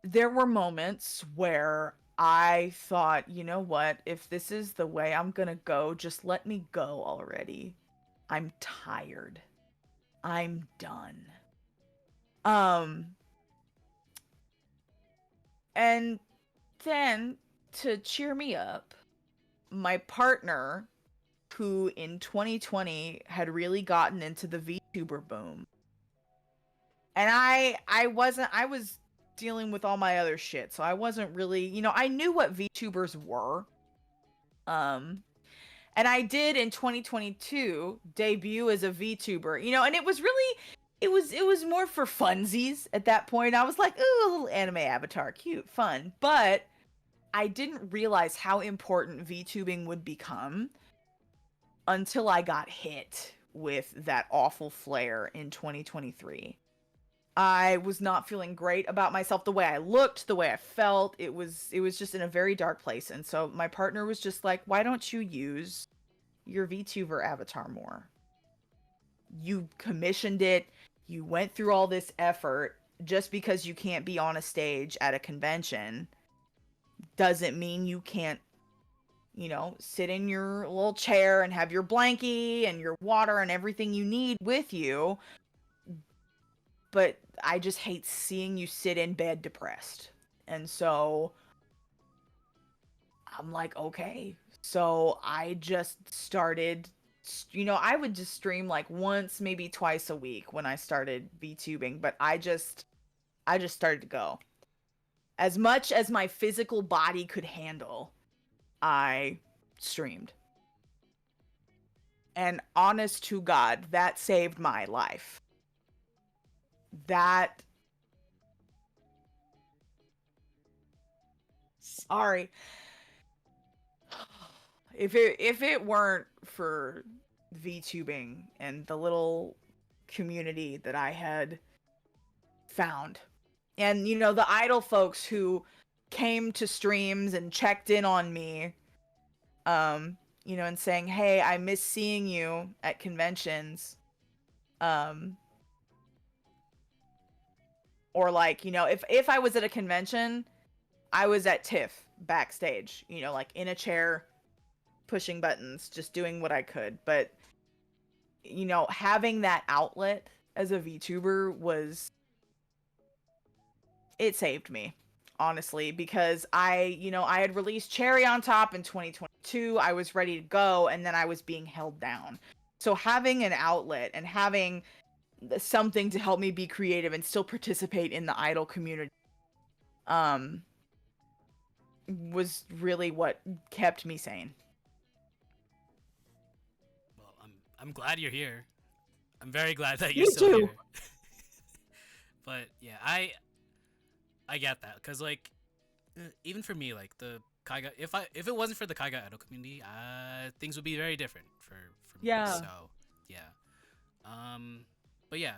there were moments where I thought, you know what, if this is the way I'm gonna go, just let me go already. I'm tired. I'm done. Um, and then, to cheer me up, my partner, who in 2020 had really gotten into the VTuber boom, and I was dealing with all my other shit, so I wasn't really, I knew what VTubers were. Um, and I did in 2022 debut as a VTuber, and it was really, it was more for funsies at that point. I was like, ooh, a little anime avatar, cute, fun. But I didn't realize how important VTubing would become until I got hit with that awful flare in 2023. I was not feeling great about myself, the way I looked, the way I felt. It was just in a very dark place. And so my partner was just like, "Why don't you use your VTuber avatar more? You commissioned it, you went through all this effort. Just because you can't be on a stage at a convention doesn't mean you can't, sit in your little chair and have your blankie and your water and everything you need with you. But I just hate seeing you sit in bed depressed." And so I'm like, okay. So I just started, I would just stream like once, maybe twice a week when I started VTubing, but I just started to go. As much as my physical body could handle, I streamed. And honest to God, that saved my life. That, sorry. If it weren't for VTubing and the little community that I had found, and the idol folks who came to streams and checked in on me, and saying, "Hey, I miss seeing you at conventions," um, or like, if I was at a convention, I was at TIFF backstage, like in a chair, pushing buttons, just doing what I could. But having that outlet as a VTuber it saved me, honestly, because I had released Cherry on Top in 2022. I was ready to go, and then I was being held down. So having an outlet and having something to help me be creative and still participate in the idol community um was really what kept me sane. Well, I'm glad you're here. I'm very glad that you're Me still too. here. But yeah, I get that because like even for me, like the kaigai, if it wasn't for the kaigai idol community, things would be very different for me. Yeah. So yeah, um, but yeah,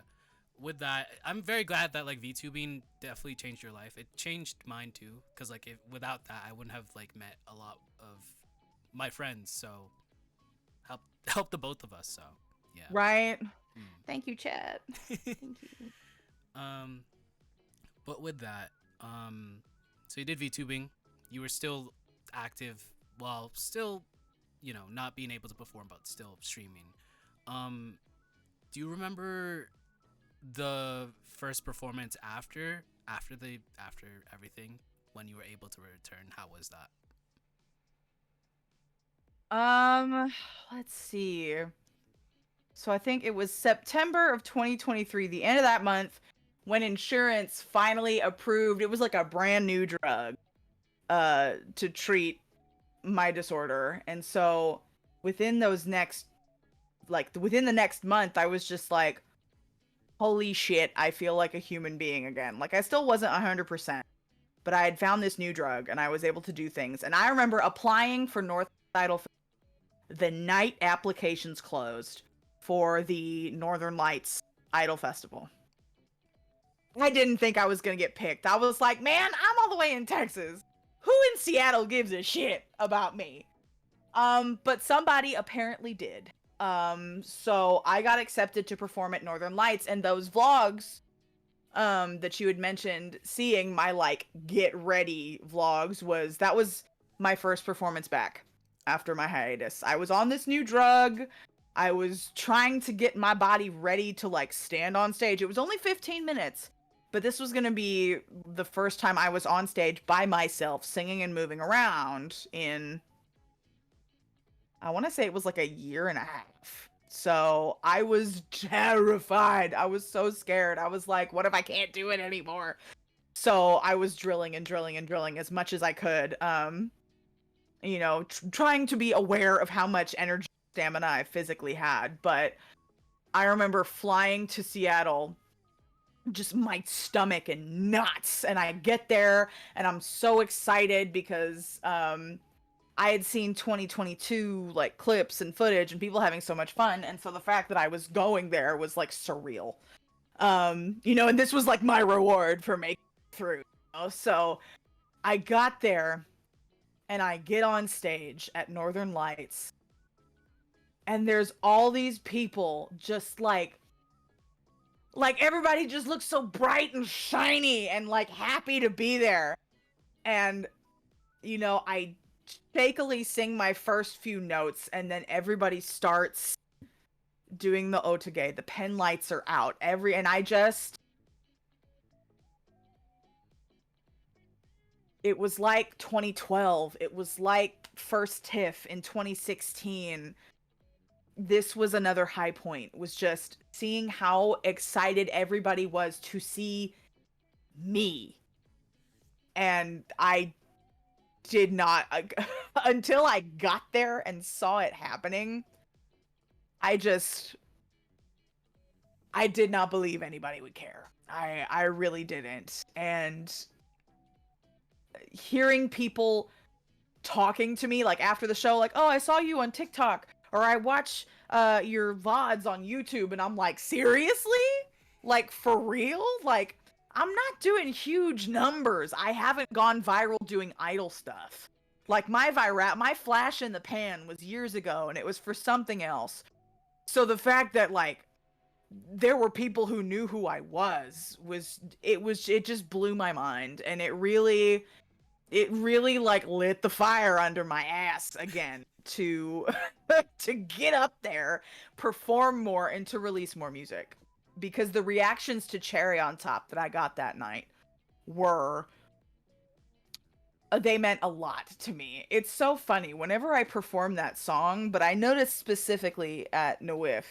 with that, I'm very glad that like VTubing definitely changed your life. It changed mine too, because like if without that, I wouldn't have like met a lot of my friends. So help the both of us. So yeah. Right. Thank you, Chad. Mm. Thank you. um, but with that, so you did VTubing. You were still active while still, not being able to perform, but still streaming. Um, do you remember the first performance after everything when you were able to return? How was that? Um, let's see. So I think it was September of 2023, the end of that month, when insurance finally approved. It was like a brand new drug to treat my disorder. And so within those next within the next month, I was just like, holy shit, I feel like a human being again. Like I still wasn't 100%, but I had found this new drug and I was able to do things. And I remember applying for North Idol the night applications closed for the Northern Lights Idol Festival. I didn't think I was going to get picked. I was like, man, I'm all the way in Texas. Who in Seattle gives a shit about me? But somebody apparently did. So I got accepted to perform at Northern Lights, and those vlogs that you had mentioned, seeing my like get ready vlogs, was my first performance back after my hiatus. I was on this new drug. I was trying to get my body ready to like stand on stage. It was only 15 minutes, but this was going to be the first time I was on stage by myself singing and moving around in, I want to say it was like a year and a half. So I was terrified. I was so scared. I was like, what if I can't do it anymore? So I was drilling and drilling and drilling as much as I could. Trying to be aware of how much energy stamina I physically had. But I remember flying to Seattle, just my stomach in knots. And I get there and I'm so excited because I had seen 2022 like clips and footage and people having so much fun, and so the fact that I was going there was like surreal. And this was like my reward for making it through. So I got there and I get on stage at Northern Lights, and there's all these people just like everybody just looks so bright and shiny and like happy to be there. And I shakily sing my first few notes, and then everybody starts doing the otage. The pen lights are out. It was like 2012. It was like first TIFF in 2016. This was another high point, was just seeing how excited everybody was to see me. And I did not until I got there and saw it happening. I did not believe anybody would care. I really didn't. And hearing people talking to me like after the show, like, oh, I saw you on TikTok, or I watch your VODs on YouTube, and I'm like, seriously? Like, for real? Like, I'm not doing huge numbers. I haven't gone viral doing idol stuff. Like, my flash in the pan was years ago, and it was for something else. So the fact that, like, there were people who knew who I it just blew my mind. And it really, like, lit the fire under my ass again to, to get up there, perform more, and to release more music. Because the reactions to Cherry on Top that I got that night they meant a lot to me. It's so funny whenever I perform that song, but I noticed specifically at NOIF,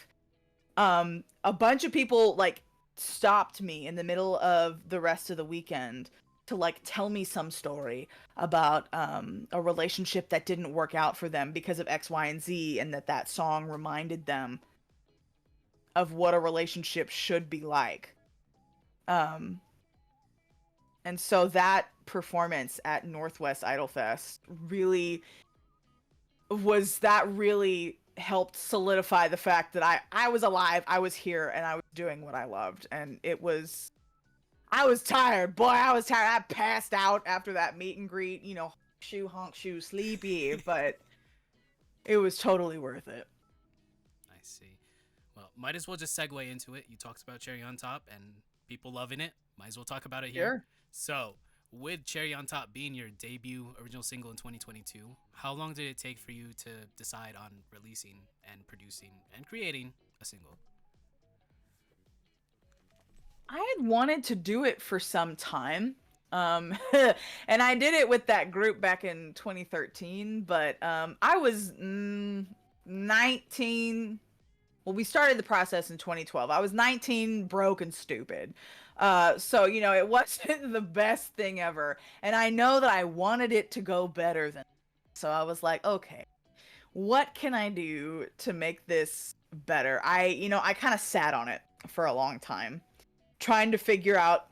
a bunch of people like stopped me in the middle of the rest of the weekend to like tell me some story about a relationship that didn't work out for them because of X, Y, and Z, and that song reminded them of what a relationship should be like. Um, and so that performance at Northwest Idol Fest really helped solidify the fact that I was alive, I was here, and I was doing what I loved. And I was tired, boy, I was tired. I passed out after that meet and greet, honk shoe, sleepy, but it was totally worth it. I see. Well, might as well just segue into it. You talked about Cherry on Top and people loving it. Might as well talk about it here. Sure. So, with Cherry on Top being your debut original single in 2022, how long did it take for you to decide on releasing and producing and creating a single? I had wanted to do it for some time. And I did it with that group back in 2013, but I was 19. Well, we started the process in 2012. I was 19, broke and stupid. So, it wasn't the best thing ever. And I know that I wanted it to go better than. So I was like, okay, what can I do to make this better? I kind of sat on it for a long time, trying to figure out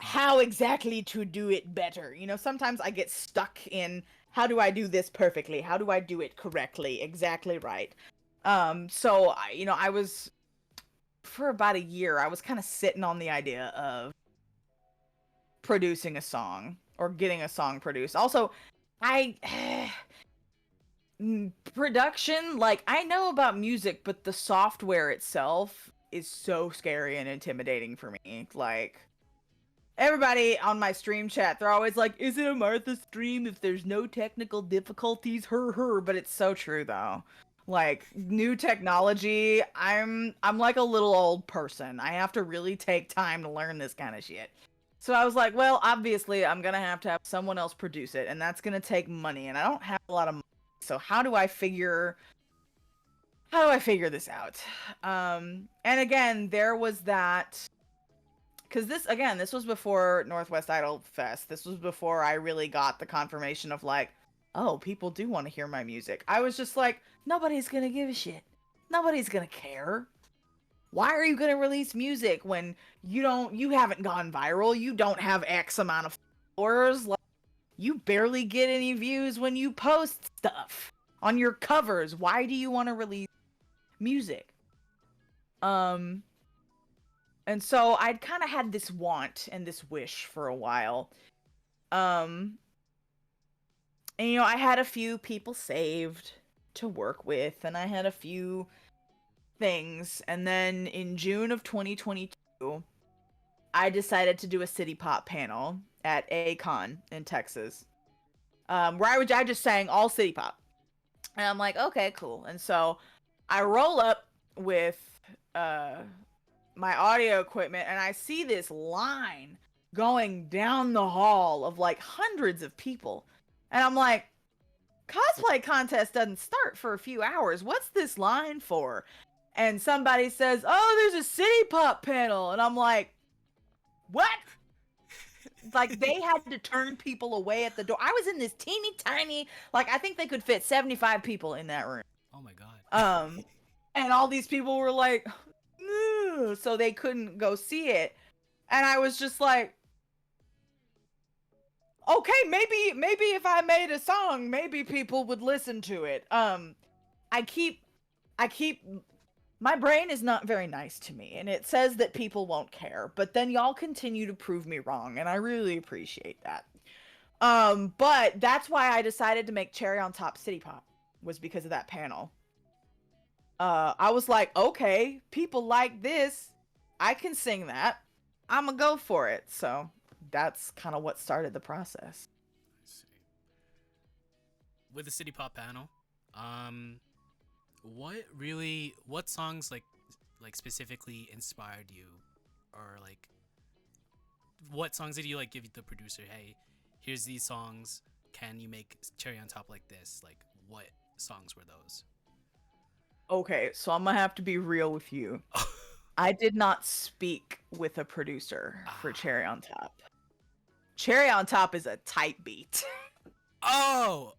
how exactly to do it better. Sometimes I get stuck in how do I do this perfectly? How do I do it correctly? Exactly right. So I was for about a year, I was kind of sitting on the idea of producing a song or getting a song produced. Also, I production, like I know about music, but the software itself is so scary and intimidating for me. Like everybody on my stream chat, they're always like, "Is it a Martha stream if there's no technical difficulties?" Her, but it's so true though. Like new technology, I'm like a little old person. I have to really take time to learn this kind of shit. So I was like, well, obviously I'm going to have someone else produce it, and that's going to take money, and I don't have a lot of money. So how do I figure this out? And again, there was that, because this was before Northwest Idol Fest. This was before I really got the confirmation of like, oh, people do want to hear my music. I was just like, nobody's gonna give a shit. Nobody's gonna care. Why are you gonna release music when you haven't gone viral? You don't have X amount of followers. Like, you barely get any views when you post stuff on your covers. Why do you want to release music? And so I'd kind of had this want and this wish for a while. And I had a few people saved to work with, and I had a few things. And then in June of 2022, I decided to do a city pop panel at ACON in Texas, where I just sang all city pop. And I'm like, okay, cool. And so I roll up with my audio equipment, and I see this line going down the hall of like hundreds of people. And I'm like, cosplay contest doesn't start for a few hours. What's this line for? And somebody says, oh, there's a city pop panel. And I'm like, what? Like, they had to turn people away at the door. I was in this teeny tiny, like, I think they could fit 75 people in that room. Oh my god. And all these people were like, no, so they couldn't go see it. And I was just like, okay, maybe if I made a song, maybe people would listen to it. I keep my brain is not very nice to me, and it says that people won't care, but then y'all continue to prove me wrong, and I really appreciate that. But that's why I decided to make Cherry on Top City Pop, was because of that panel. I was like, okay, people like this, I can sing that, I'm gonna go for it. So that's kind of what started the process. I see. With the city pop panel, what songs like specifically inspired you, or like what songs did you like give the producer, hey, here's these songs, can you make Cherry on Top like this? Like, what songs were those? Okay, so I'm gonna have to be real with you. I did not speak with a producer for Cherry on Top. Cherry on Top is a tight beat. Oh.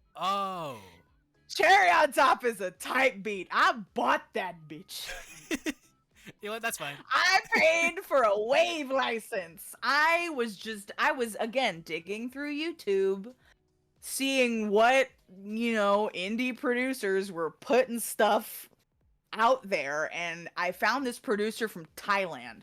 Cherry on Top is a tight beat. I bought that bitch. You know what? That's fine. I paid for a wave license. I was again digging through YouTube, seeing what, indie producers were putting stuff out there, and I found this producer from Thailand.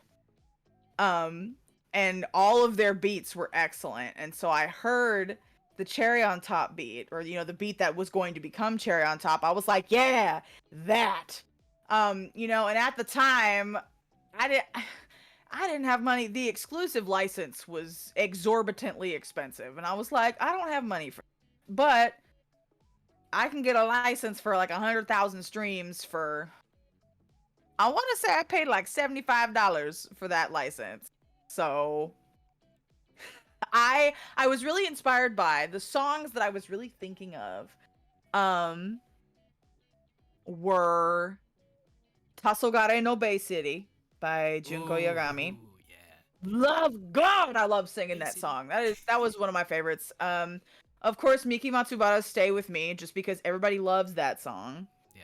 Um, and all of their beats were excellent. And so I heard the Cherry on Top beat, or the beat that was going to become Cherry on Top. I was like, yeah, that. And at the time, I didn't I didn't have money. The exclusive license was exorbitantly expensive, and I was like, I don't have money for, but I can get a license for like 100,000 streams for. I want to say I paid like $75 for that license. So I was really inspired by the songs that I was really thinking of. Um, were Tasogare no Bay City by Junko Yagami. Ooh, yeah. Love God, I love singing that City. song. That was one of my favorites. Of course, Miki Matsubara's Stay With Me, just because everybody loves that song. Yeah.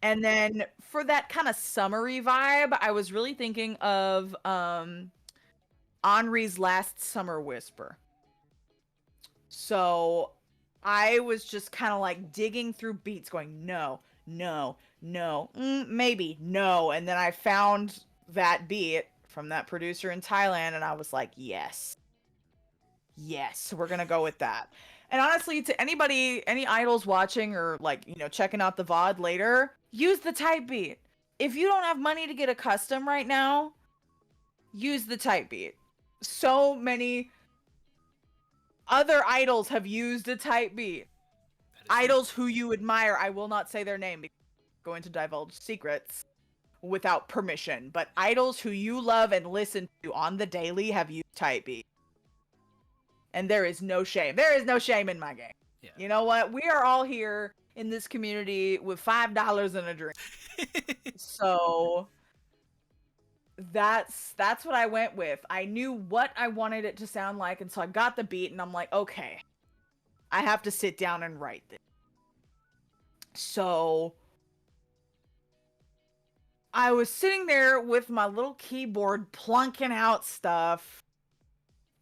And then for that kind of summery vibe, I was really thinking of Henri's Last Summer Whisper. So I was just kind of like digging through beats going, no, no, no, maybe, no. And then I found that beat from that producer in Thailand, and I was like, yes. Yes, we're gonna go with that. And honestly, to anybody, any idols watching or like, checking out the VOD later, use the type beat. If you don't have money to get a custom right now, use the type beat. So many other idols have used a type beat. Idols who you admire, I will not say their name because I'm going to divulge secrets without permission, but idols who you love and listen to on the daily have used type beat. And there is no shame. There is no shame in my game. Yeah. You know what? We are all here in this community with $5 and a drink. So that's what I went with. I knew what I wanted it to sound like, and so I got the beat, and I'm like, okay, I have to sit down and write this. So I was sitting there with my little keyboard plunking out stuff.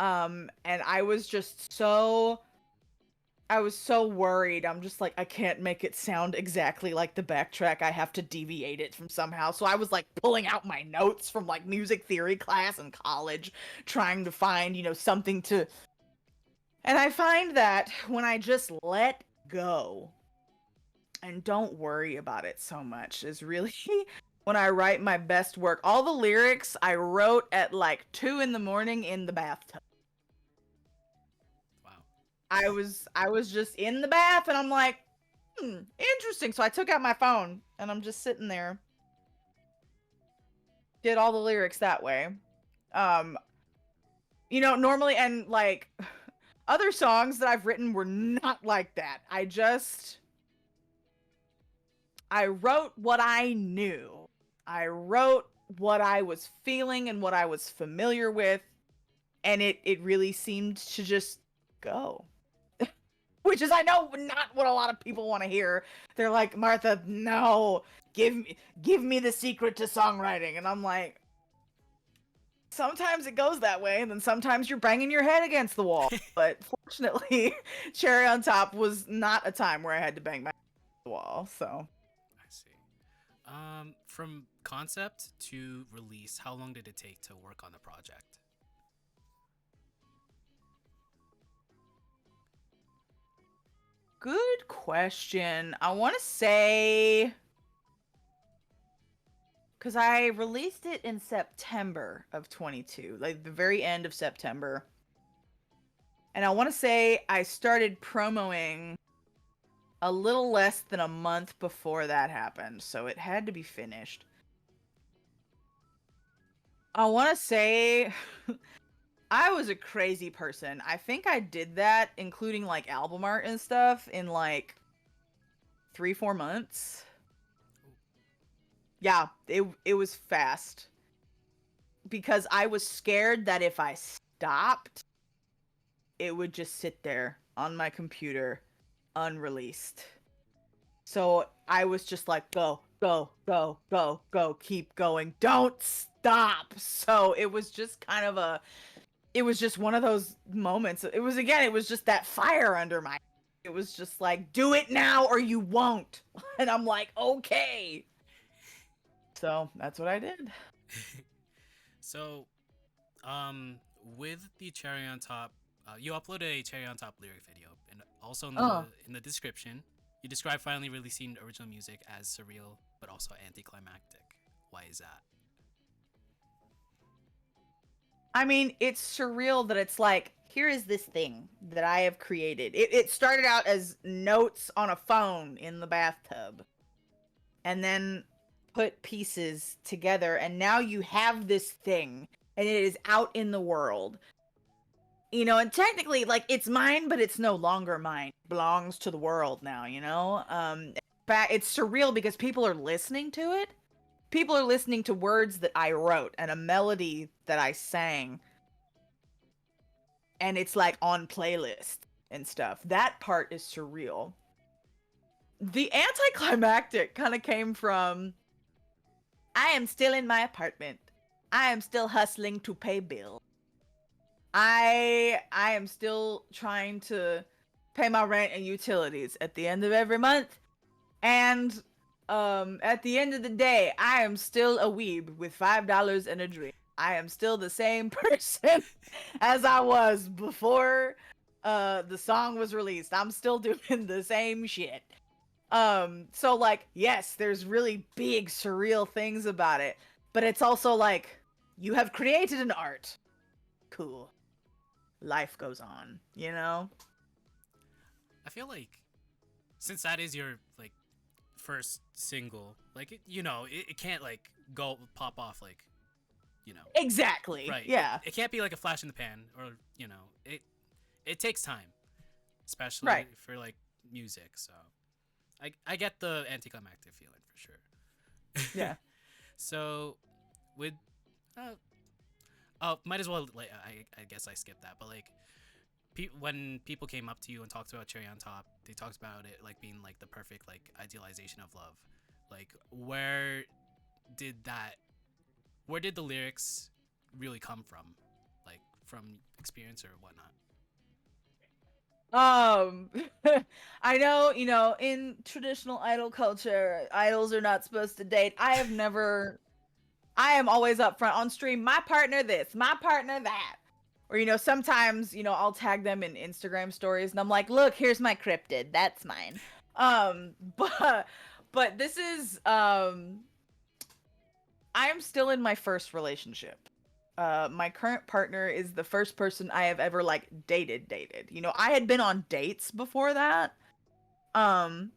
And I was so worried. I'm just like, I can't make it sound exactly like the backtrack. I have to deviate it from somehow. So I was like pulling out my notes from like music theory class in college, trying to find, something to. And I find that when I just let go and don't worry about it so much is really when I write my best work. All the lyrics I wrote at like 2 a.m. in the bathtub. I was just in the bath, and I'm like, interesting. So I took out my phone, and I'm just sitting there. Did all the lyrics that way. Normally, and like other songs that I've written were not like that. I wrote what I knew. I wrote what I was feeling and what I was familiar with, and it really seemed to just go. Which is, I know, not what a lot of people want to hear. They're like, Martha, no, give me the secret to songwriting. And I'm like, sometimes it goes that way, and then sometimes you're banging your head against the wall. But fortunately, Cherry on Top was not a time where I had to bang my head against the wall. So I see. From concept to release, how long did it take to work on the project? Good question. I want to say, because I released it in September of 22, like the very end of September. And I want to say I started promoing a little less than a month before that happened. So it had to be finished. I want to say I was a crazy person. I think I did that, including like album art and stuff, in like 3-4 months. Yeah, it was fast. Because I was scared that if I stopped, it would just sit there on my computer unreleased. So I was just like, go, go, go, go, go, keep going, don't stop. So it was just kind of it was just one of those moments. It was, again, it was just that fire under my, it was just like, do it now or you won't. And I'm like, okay. So that's what I did. So, um, with the cherry on top, you uploaded a cherry on top lyric video, and also Oh. in the description, you describe finally releasing original music as surreal but also anticlimactic. Why is that? I mean, it's surreal that it's like, here is this thing that I have created. It started out as notes on a phone in the bathtub, and then put pieces together, and now you have this thing, and it is out in the world. You know, and technically, like, it's mine, but it's no longer mine. It belongs to the world now, you know? But it's surreal because people are listening to it. People are listening to words that I wrote and a melody that I sang, and it's like on playlist and stuff. That part is surreal. The anticlimactic kind of came from, I am still in my apartment. I am still hustling to pay bills. I am still trying to pay my rent and utilities at the end of every month. And at the end of the day, I am still a weeb with $5 and a drink. I am still the same person as I was before the song was released. I'm still doing the same shit. So like, yes, there's really big surreal things about it, but it's also like, you have created an art. Cool. Life goes on, you know? I feel like since that is your like first single, like it can't like go pop off like, Exactly. right. Yeah. It can't be like a flash in the pan, or it takes time, especially Right. for like music. So I get the anticlimactic feeling for sure. Yeah. So with oh, might as well, like, I guess I skipped that, but like when people came up to you and talked about cherry on top, they talked about it like being like the perfect like idealization of love. Like did that where did the lyrics really come from, like from experience or whatnot? Um, I know, in traditional idol culture, idols are not supposed to date. I am always upfront on stream, my partner this, my partner that. Or, sometimes, I'll tag them in Instagram stories and I'm like, look, here's my cryptid. That's mine. Um, but, but this is, I am still in my first relationship. My current partner is the first person I have ever like dated. I had been on dates before that. Um,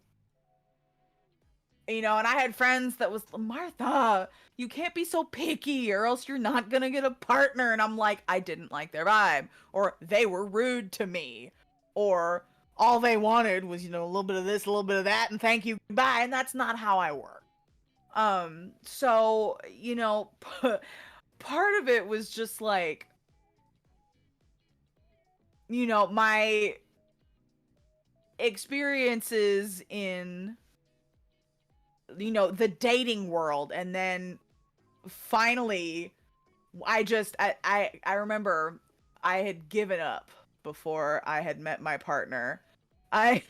and I had friends that was, Martha, you can't be so picky or else you're not gonna get a partner. And I'm like, I didn't like their vibe, or they were rude to me, or all they wanted was, a little bit of this, a little bit of that, and thank you, goodbye. And that's not how I work. So, part of it was just like, my experiences in, the dating world. And then finally, I remember I had given up before I had met my partner. I,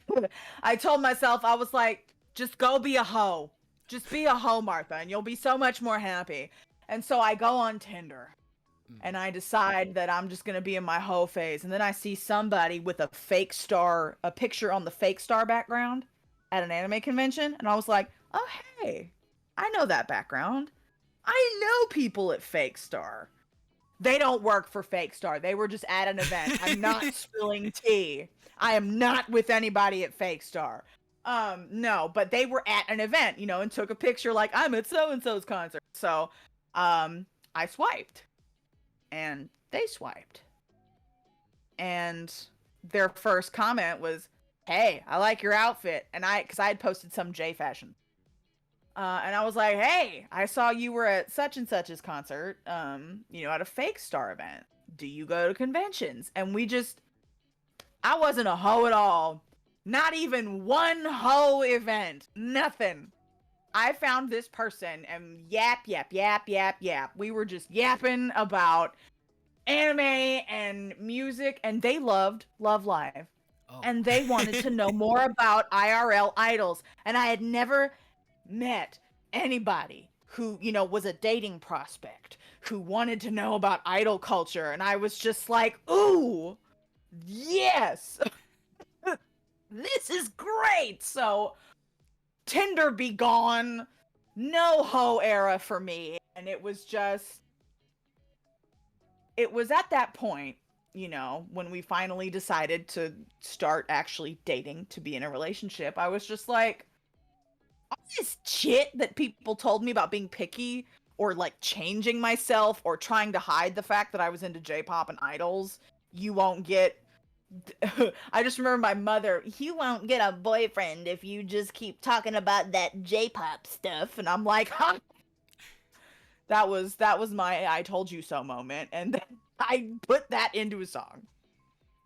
I told myself, I was like, just go be a hoe. Just be a hoe, Martha, and you'll be so much more happy. And so I go on Tinder and I decide that I'm just gonna be in my hoe phase. And then I see somebody with a fake star, a picture on the fake star background at an anime convention. And I was like, oh, hey, I know that background. I know people at Fake Star. They don't work for Fake Star. They were just at an event. I'm not spilling tea. I am not with anybody at Fake Star. No, but they were at an event, and took a picture like, I'm at so-and-so's concert. So, I swiped. And they swiped. And their first comment was, hey, I like your outfit. And because I had posted some J fashion. And I was like, hey, I saw you were at such and such's concert, at a Fake Star event. Do you go to conventions? And I wasn't a hoe at all. Not even one hoe event. Nothing. I found this person and yap. We were just yapping about anime and music, and they loved Love Live. Oh. And they wanted to know more about IRL idols. And I had never met anybody who, was a dating prospect, who wanted to know about idol culture. And I was just like, ooh, yes, this is great. So Tinder be gone, no hoe era for me. And it was at that point, when we finally decided to start actually dating, to be in a relationship, I was just like, all this shit that people told me about being picky or like changing myself or trying to hide the fact that I was into J-pop and idols, you won't get. I just remember my mother, you won't get a boyfriend if you just keep talking about that J-pop stuff. And I'm like, huh? That was my I told you so moment. And then I put that into a song.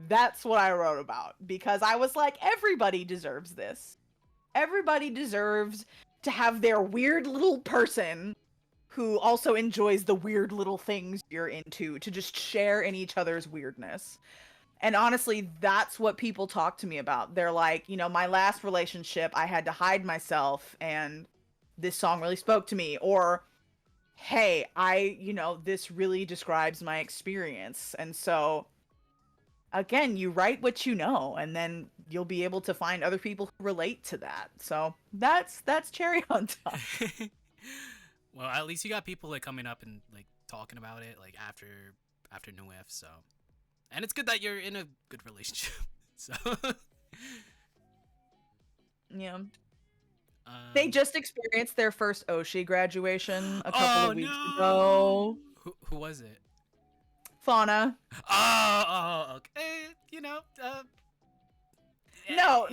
That's what I wrote about, because I was like, everybody deserves this. Everybody deserves to have their weird little person who also enjoys the weird little things you're into, to just share in each other's weirdness. And honestly, that's what people talk to me about. They're like, my last relationship, I had to hide myself, and this song really spoke to me. Or, hey, this really describes my experience. And so, again, you write what you know, and then you'll be able to find other people who relate to that. So that's cherry on top. Well, at least you got people like coming up and like talking about it like after New F. So, and it's good that you're in a good relationship. So Yeah. They just experienced their first Oshi graduation a couple of weeks ago. Who was it? Fauna. Oh, okay. No.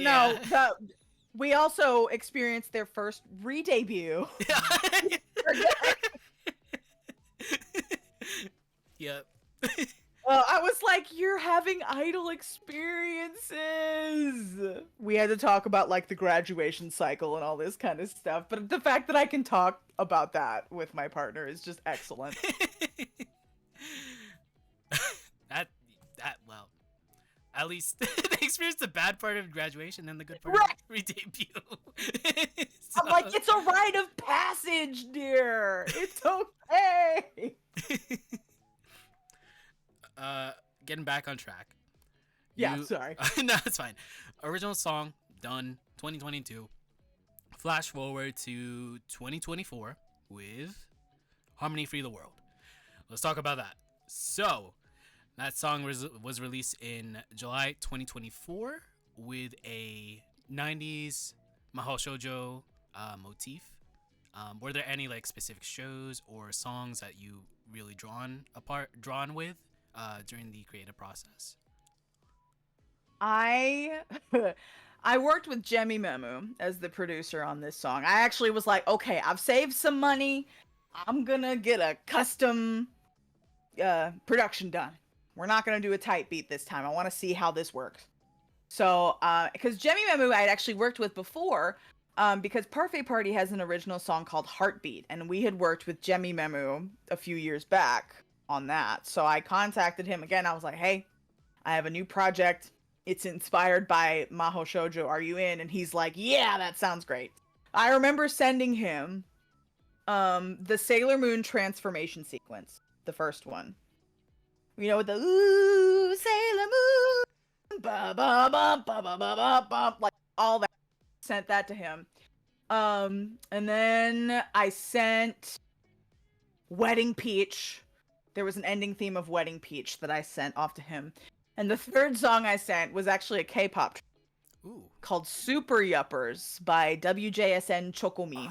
We also experienced their first re-debut. Yep. I was like, you're having idol experiences. We had to talk about like the graduation cycle and all this kind of stuff. But the fact that I can talk about that with my partner is just excellent. Well, at least they experienced the bad part of graduation and the good part Right. of re-debut. So... I'm like, it's a rite of passage, dear. It's okay. Getting back on track. Yeah, sorry. No, it's fine. Original song done 2022. Flash forward to 2024 with Harmony Free the World. Let's talk about that. So, that song was released in July 2024 with a 90s Mahou Shoujo motif. Were there any like specific shows or songs that you really drawn with during the creative process? I worked with Jemmy Memu as the producer on this song. I actually was like, okay, I've saved some money. I'm gonna get a custom production done. We're not gonna do a tight beat this time. I want to see how this works. So, because Jemmy Memu I had actually worked with before, because Parfait Party has an original song called Heartbeat, and we had worked with Jemmy Memu a few years back on that. So I contacted him again. I was like, hey, I have a new project. It's inspired by Mahou Shoujo. Are you in? And he's like, yeah, that sounds great. I remember sending him the Sailor Moon transformation sequence, the first one. With the ooh, Sailor Moon, ba ba ba ba ba ba ba ba, like all that. Sent that to him. And then I sent Wedding Peach. There was an ending theme of Wedding Peach that I sent off to him. And the third song I sent was actually a K-pop called Super Yuppers by WJSN Chokomi.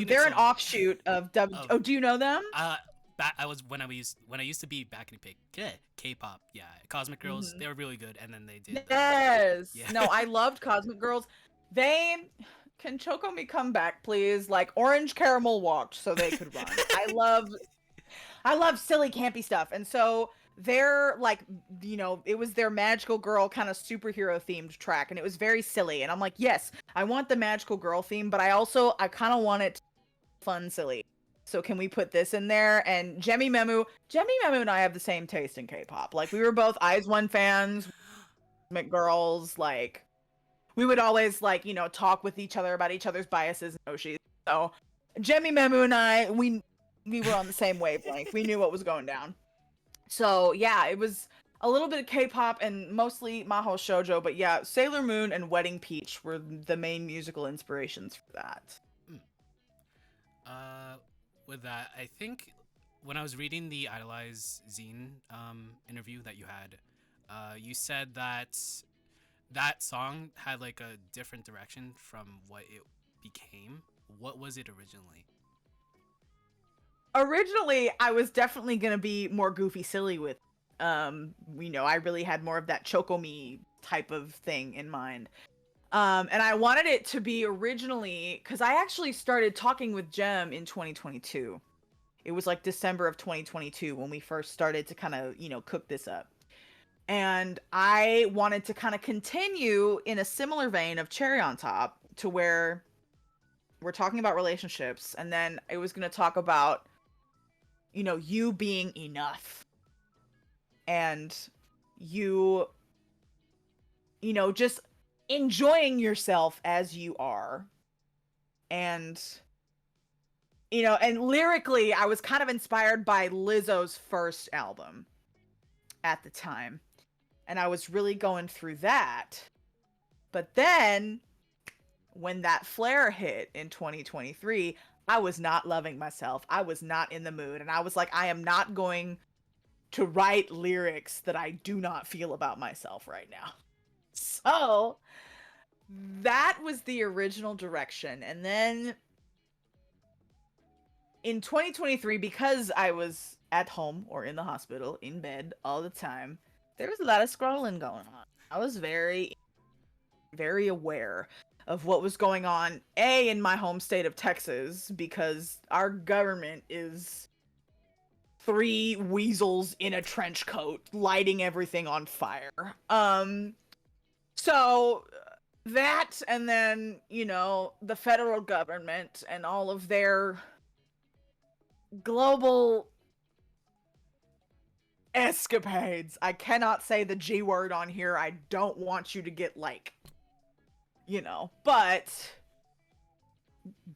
They're an offshoot of Oh, do you know them? I was when I used to be back in K-pop. Yeah, Cosmic Girls. They were really good, and then they did. Yes. Yeah. No, I loved Cosmic Girls. Can Chokomi come back, please? Like Orange Caramel walked so they could run. I love silly campy stuff, and so their like, it was their magical girl kind of superhero themed track, and it was very silly. And I'm like, yes, I want the magical girl theme, but I kind of want it to be fun, silly. So can we put this in there? And Jemmy Memu and I have the same taste in K-pop. Like, we were both Eyes One fans, girls. Like, we would always like, talk with each other about each other's biases and Oshis. So Jemmy Memu and I, we were on the same wavelength. We knew what was going down. So yeah, it was a little bit of K-pop and mostly Maho Shoujo, but yeah, Sailor Moon and Wedding Peach were the main musical inspirations for that. With that, I think when I was reading the IDOLEYEZ zine interview that you had, you said that that song had like a different direction from what it became. What was it originally? Originally, I was definitely gonna be more goofy, silly with, I really had more of that Chocomi type of thing in mind. And I wanted it to be originally, because I actually started talking with Jem in 2022. It was like December of 2022 when we first started to kind of, cook this up. And I wanted to kind of continue in a similar vein of Cherry on Top, to where we're talking about relationships, and then it was going to talk about, you being enough. And you, just enjoying yourself as you are. And, and lyrically, I was kind of inspired by Lizzo's first album at the time. And I was really going through that. But then, when that flare hit in 2023, I was not loving myself. I was not in the mood. And I was like, I am not going to write lyrics that I do not feel about myself right now. So that was the original direction. And then in 2023, because I was at home or in the hospital, in bed all the time, there was a lot of scrolling going on. I was very, very aware of what was going on, in my home state of Texas, because our government is 3 weasels in a trench coat lighting everything on fire. So that, and then, the federal government and all of their global escapades. I cannot say the G word on here. I don't want you to get but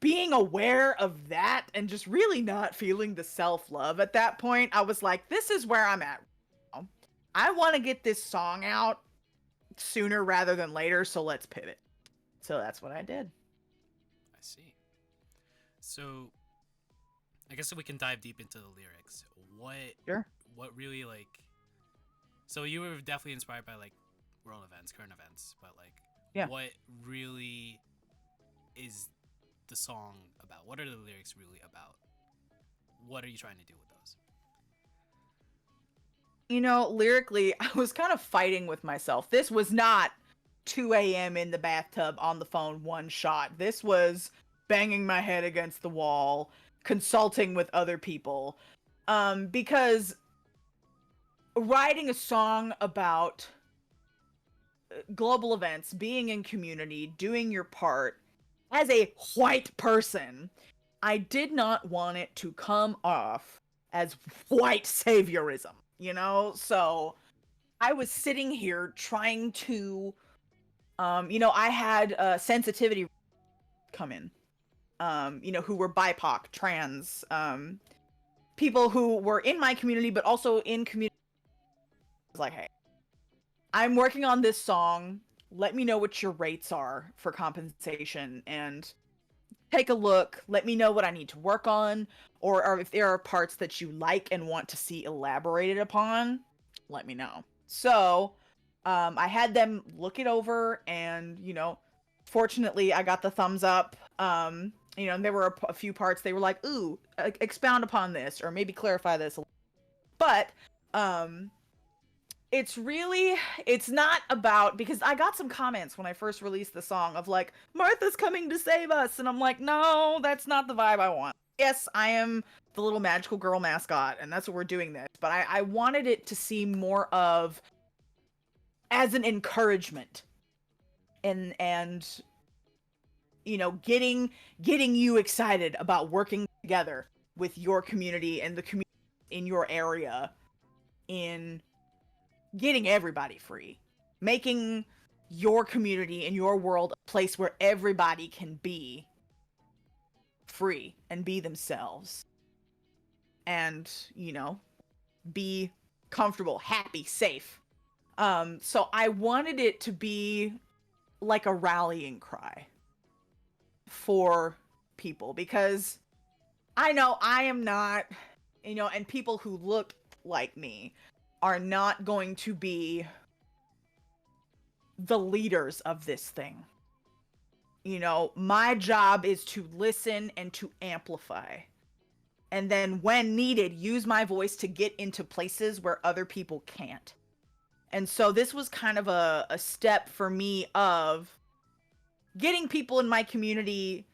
being aware of that and just really not feeling the self-love at that point, I was like, this is where I'm at. I want to get this song out sooner rather than later, so let's pivot. So that's what I did. I see. So I guess we can dive deep into the lyrics. Sure. What really, like, so you were definitely inspired by like world events, current events, but like, yeah, what really is the song about? What are the lyrics really about? What are you trying to do with those? Lyrically, I was kind of fighting with myself. This was not 2 a.m. in the bathtub on the phone, one shot. This was banging my head against the wall, consulting with other people. Because writing a song about global events, being in community, doing your part as a white person, I did not want it to come off as white saviorism, So I was sitting here trying to, I had sensitivity come in, who were BIPOC, trans, people who were in my community, but also in community. I was like, hey, I'm working on this song. Let me know what your rates are for compensation and take a look. Let me know what I need to work on, or if there are parts that you like and want to see elaborated upon, let me know. So I had them look it over, and, fortunately I got the thumbs up. And there were a few parts they were like, ooh, expound upon this, or maybe clarify this. But it's not about, because I got some comments when I first released the song of like, Martha's coming to save us, and I'm like, no, that's not the vibe I want. Yes, I am the little magical girl mascot, and that's what we're doing this. But I wanted it to seem more of as an encouragement, and you know, getting you excited about working together with your community and the community in your area in getting everybody free, making your community and your world a place where everybody can be free and be themselves and, you know, be comfortable, happy, safe. So I wanted it to be like a rallying cry for people, because I know I am not, you know, and people who look like me are not going to be the leaders of this thing. You know, my job is to listen and to amplify. And then when needed, use my voice to get into places where other people can't. And so this was kind of a step for me of getting people in my community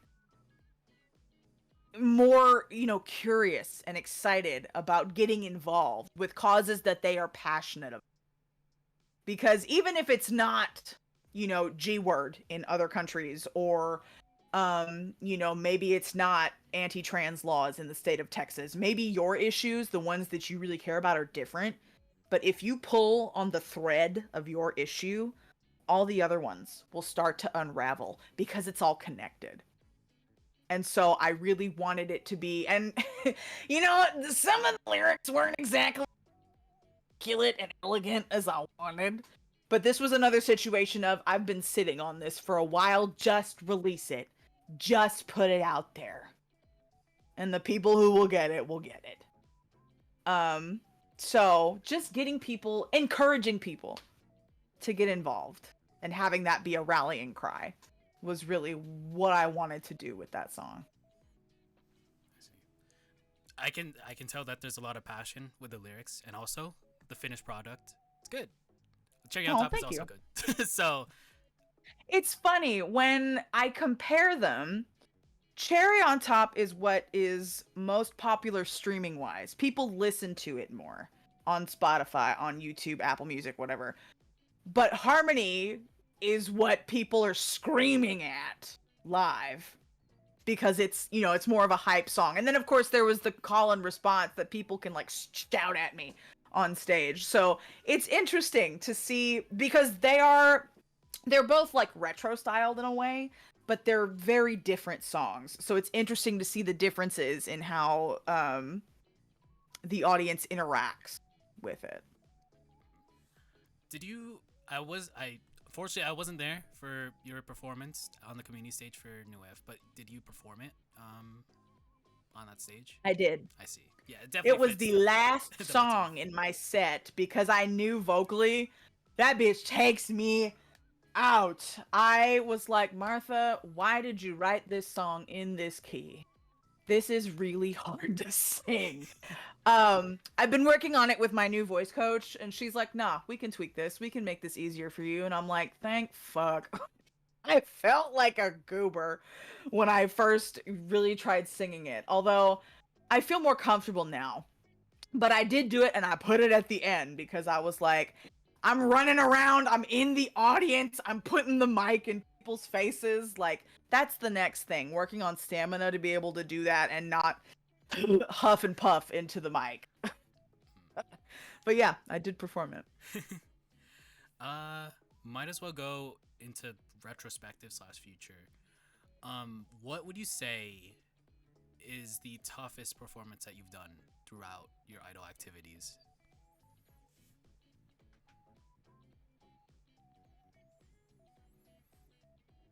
more, you know, curious and excited about getting involved with causes that they are passionate about. Because even if it's not, you know, G word in other countries, or you know, maybe it's not anti-trans laws in the state of Texas, maybe your issues, the ones that you really care about, are different. But if you pull on the thread of your issue, all the other ones will start to unravel because it's all connected. And so I really wanted it to be, and you know, some of the lyrics weren't exactly articulate and elegant as I wanted. But this was another situation of, I've been sitting on this for a while, just release it. Just put it out there. And the people who will get it will get it. So just getting people, encouraging people to get involved and having that be a rallying cry was really what I wanted to do with that song. I can tell that there's a lot of passion with the lyrics, and also the finished product. It's good. Cherry on Top is also good. So it's funny when I compare them. Cherry on Top is what is most popular streaming wise. People listen to it more on Spotify, on YouTube, Apple Music, whatever. But Harmony is what people are screaming at live, because it's, you know, it's more of a hype song. And then of course there was the call and response that people can like shout at me on stage. So it's interesting to see, because they're both like retro styled in a way, but they're very different songs. So it's interesting to see the differences in how the audience interacts with it. Did you? Fortunately I wasn't there for your performance on the community stage for New F, but did you perform it on that stage? I did. I see. Yeah, it definitely. It was fits. the last song in my set, because I knew vocally that bitch takes me out. I was like, Martha, why did you write this song in this key? This is really hard to sing. I've been working on it with my new voice coach, and she's like, nah, we can tweak this. We can make this easier for you. And I'm like, thank fuck. I felt like a goober when I first really tried singing it. Although I feel more comfortable now. But I did do it, and I put it at the end because I was like, I'm running around, I'm in the audience, I'm putting the mic in people's faces. Like, that's the next thing, working on stamina to be able to do that and not huff and puff into the mic. But yeah, I did perform it. Might as well go into retrospective / future. What would you say is the toughest performance that you've done throughout your idol activities?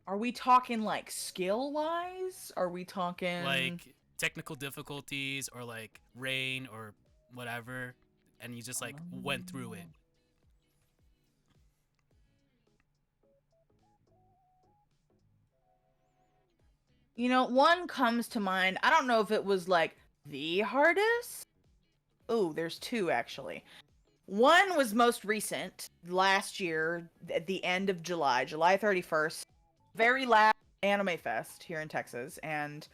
Are we talking like skill wise? Are we talking like technical difficulties, or like rain or whatever, and you just like went through it? You know, one comes to mind. I don't know if it was like the hardest. Oh, there's two actually. One was most recent, last year, at the end of July, July 31st. Very last Anime Fest here in Texas, and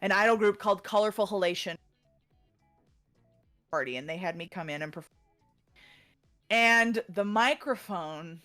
an idol group called Colorful Halation party, and they had me come in and perform. And the microphone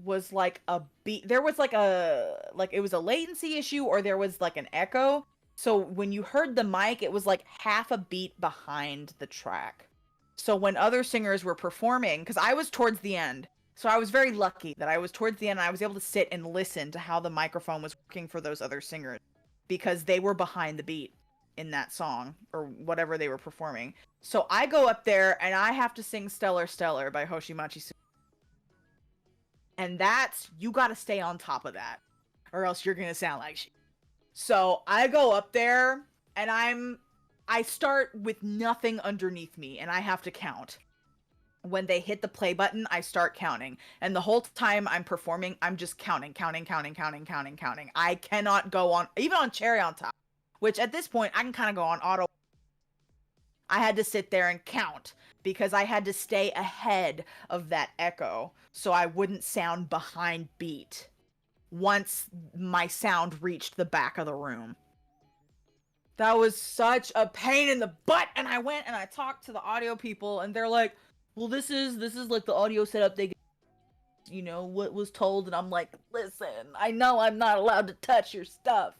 was like a beat. There was like it was a latency issue, or there was like an echo. So when you heard the mic, it was like half a beat behind the track. So when other singers were performing, because I was towards the end, so I was very lucky that I was towards the end and I was able to sit and listen to how the microphone was working for those other singers, because they were behind the beat in that song or whatever they were performing. So I go up there and I have to sing Stellar Stellar by Hoshimachi Su. And that's, you got to stay on top of that or else you're going to sound like shit. So I go up there and I start with nothing underneath me and I have to count. When they hit the play button, I start counting. And the whole time I'm performing, I'm just counting. I cannot go on, even on Cherry on Top, which at this point I can kind of go on auto. I had to sit there and count because I had to stay ahead of that echo so I wouldn't sound behind beat once my sound reached the back of the room. That was such a pain in the butt. And I went and I talked to the audio people and they're like, well, this is like the audio setup they, you know, what was told. And I'm like, listen, I know I'm not allowed to touch your stuff,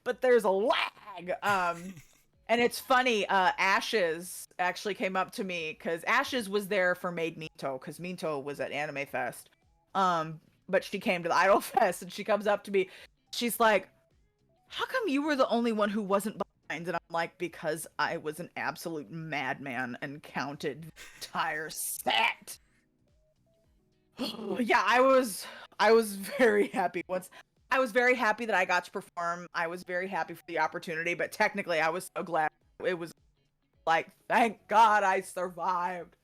but there's a lag. And it's funny, Ashes actually came up to me because Ashes was there for Made Minto because Minto was at Anime Fest. But she came to the Idol Fest and she comes up to me. She's like, how come you were the only one who wasn't behind? And I'm like, because I was an absolute madman and counted the entire set. Yeah, I was very happy. I was very happy that I got to perform. I was very happy for the opportunity, but technically I was so glad. It was like, thank God I survived.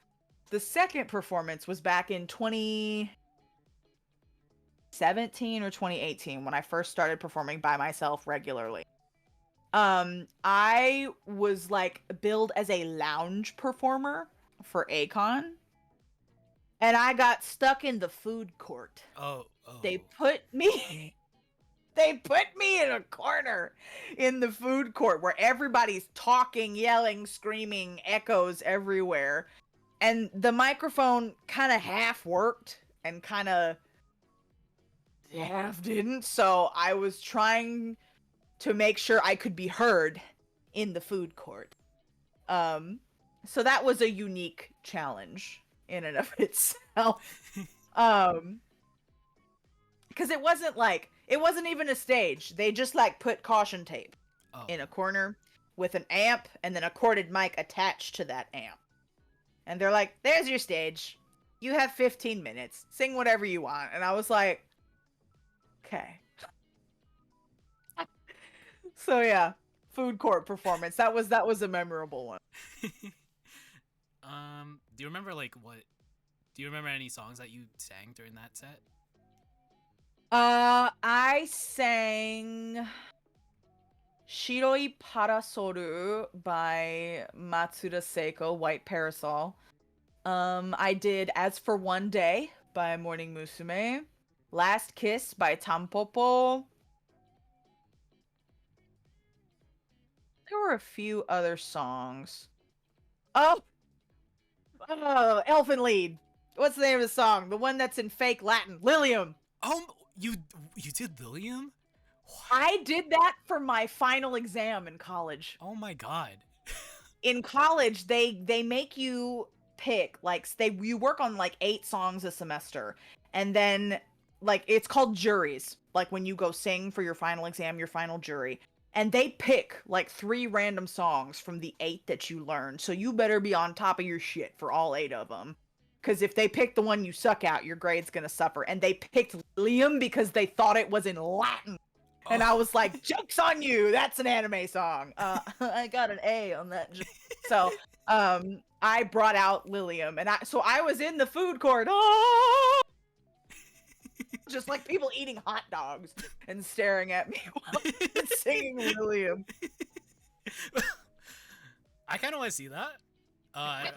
The second performance was back in 2017 or 2018 when I first started performing by myself regularly. I was like billed as a lounge performer for Akon. And I got stuck in the food court. Oh. They put me in a corner in the food court where everybody's talking, yelling, screaming, echoes everywhere. And the microphone kind of half worked and kind of half didn't. So I was trying to make sure I could be heard in the food court. So that was a unique challenge in and of itself. Because it wasn't even a stage. They just like put caution tape in a corner with an amp and then a corded mic attached to that amp. And they're like, there's your stage. You have 15 minutes. Sing whatever you want. And I was like, okay. So yeah, food court performance. That was a memorable one. Do you remember do you remember any songs that you sang during that set? I sang Shiroi Parasoru by Matsuda Seiko, White Parasol. I did As for One Day by Morning Musume. Last Kiss by Tampopo. There were a few other songs. Oh, Elfin Lied. What's the name of the song? The one that's in fake Latin. Lilium. Oh, you did Lilium? What? I did that for my final exam in college. Oh my god. In college, they make you pick, like, you work on like 8 songs a semester, and then like it's called juries, like when you go sing for your final exam, your final jury, and they pick like 3 random songs from the 8 that you learn. So you better be on top of your shit for all 8 of them. Because if they pick the one you suck out, your grade's gonna suffer. And they picked Liam because they thought it was in Latin. And I was like, joke's on you! That's an anime song. I got an A on that. So, I brought out Lilium. And I was in the food court. Oh! Just like people eating hot dogs and staring at me while I'm singing Lilium. I kind of want to see that. I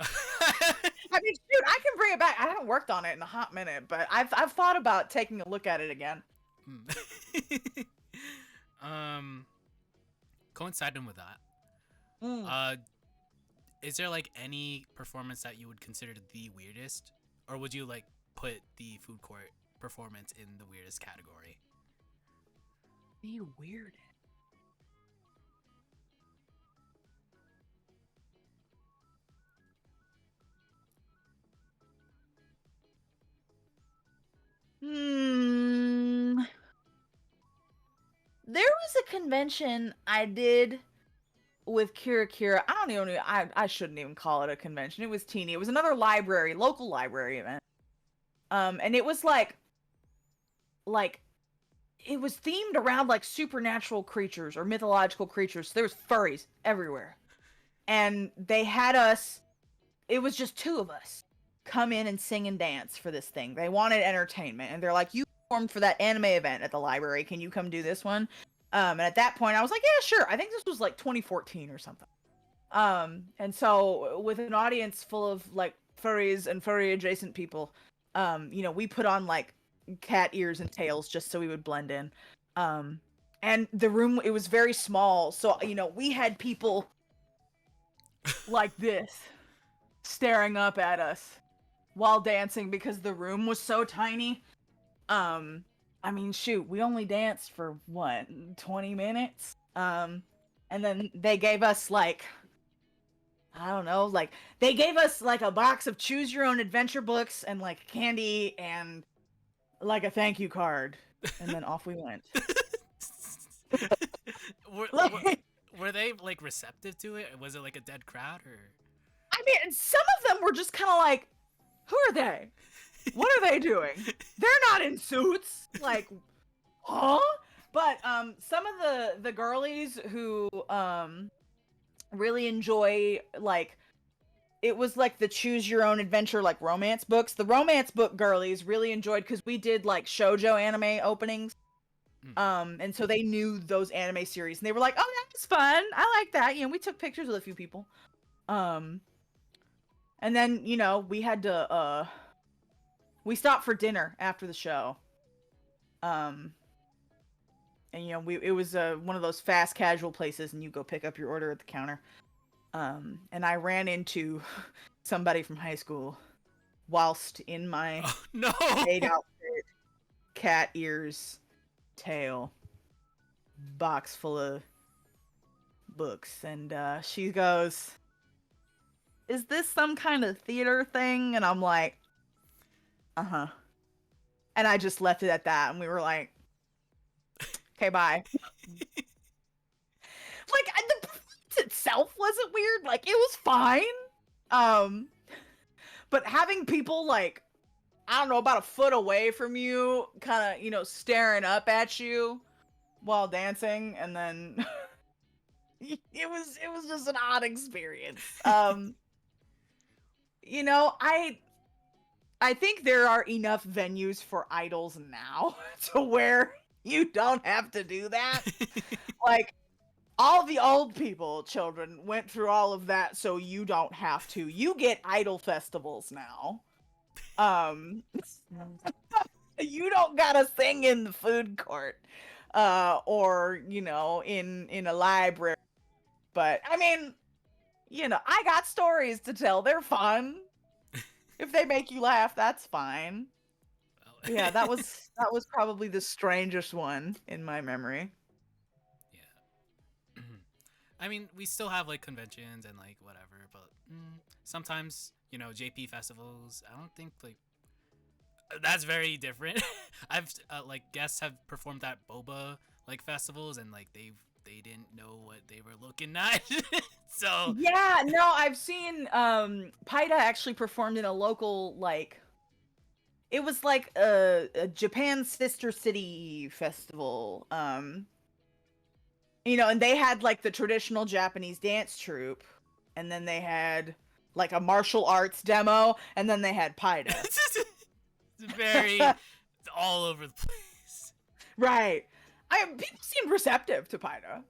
mean, shoot, I can bring it back. I haven't worked on it in a hot minute, but I've thought about taking a look at it again. Coinciding with that, Is there like any performance that you would consider the weirdest, or would you like put the food court performance in the weirdest category? The weirdest. Hmm. There was a convention I did with Kira Kira. I don't even. I shouldn't even call it a convention. It was teeny. It was another local library event. And it was like it was themed around like supernatural creatures or mythological creatures. There was furries everywhere, and they had us. It was just two of us come in and sing and dance for this thing. They wanted entertainment, and they're like, "You performed for that anime event at the library. Can you come do this one?" And at that point, I was like, "Yeah, sure." I think this was like 2014 or something. And so with an audience full of like furries and furry adjacent people, we put on like cat ears and tails just so we would blend in. And the room, it was very small, so we had people like this staring up at us while dancing because the room was so tiny. I mean, shoot, we only danced for what, 20 minutes? And then they gave us like, I don't know, like they gave us like a box of choose your own adventure books and like candy and like a thank you card, and then off we went. Were they like receptive to it? Was it like a dead crowd or? I mean, some of them were just kind of like, who are they? What are they doing? They're not in suits. Like, huh? But some of the girlies who really enjoy, like, it was like the choose your own adventure like romance books. The romance book girlies really enjoyed because we did like shoujo anime openings. And so they knew those anime series and they were like, "Oh, that was fun. I like that." We took pictures with a few people. And then, we had to we stopped for dinner after the show. And it was one of those fast casual places and you go pick up your order at the counter. And I ran into somebody from high school whilst in my maid outfit, cat ears, tail, box full of books, and she goes, "Is this some kind of theater thing?" And I'm like, "Uh-huh." And I just left it at that, and we were like, "Okay, bye." Like, the performance itself wasn't weird. Like, it was fine. But having people, like, I don't know, about a foot away from you, kind of, staring up at you while dancing, and then it was just an odd experience. I think there are enough venues for idols now to where you don't have to do that. Like, all the old people, children, went through all of that, so you don't have to. You get idol festivals now. You don't gotta sing in the food court, or in a library. But I mean, I got stories to tell. They're fun. If they make you laugh, that's fine. Yeah, that was probably the strangest one in my memory. Yeah. I mean, we still have like conventions and like whatever, but sometimes JP festivals. I don't think like that's very different. I've like guests have performed at boba like festivals and like they didn't know what they were looking at. So yeah, no, I've seen Paida actually performed in a local, like, it was like a Japan sister city festival. And they had like the traditional Japanese dance troupe, and then they had like a martial arts demo, and then they had Paida. It's very all over the place. Right. People seem receptive to Paida.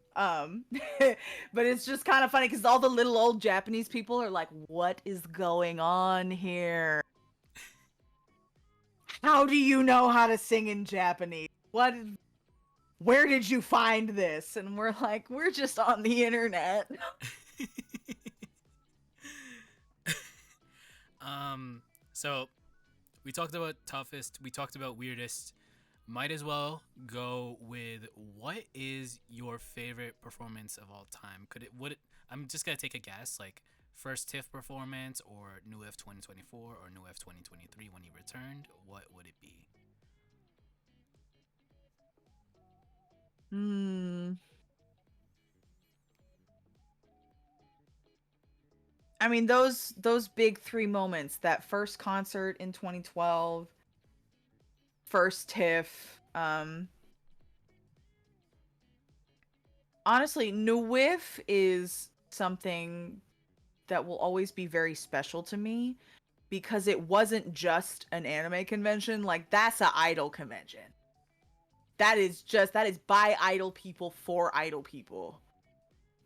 But it's just kind of funny because all the little old Japanese people are like, "What is going on here? How do you know how to sing in Japanese? Where did you find this?" And we're like, "We're just on the internet." So we talked about toughest, we talked about weirdest. Might as well go with what is your favorite performance of all time? I'm just gonna take a guess, like first TIFF performance or New If 2024 or New If 2023 when he returned. What would it be? Hmm. I mean, those big three moments, that first concert in 2012, first TIFF, honestly, Nuif is something that will always be very special to me because it wasn't just an anime convention. Like, that's an idol convention. That is by idol people for idol people.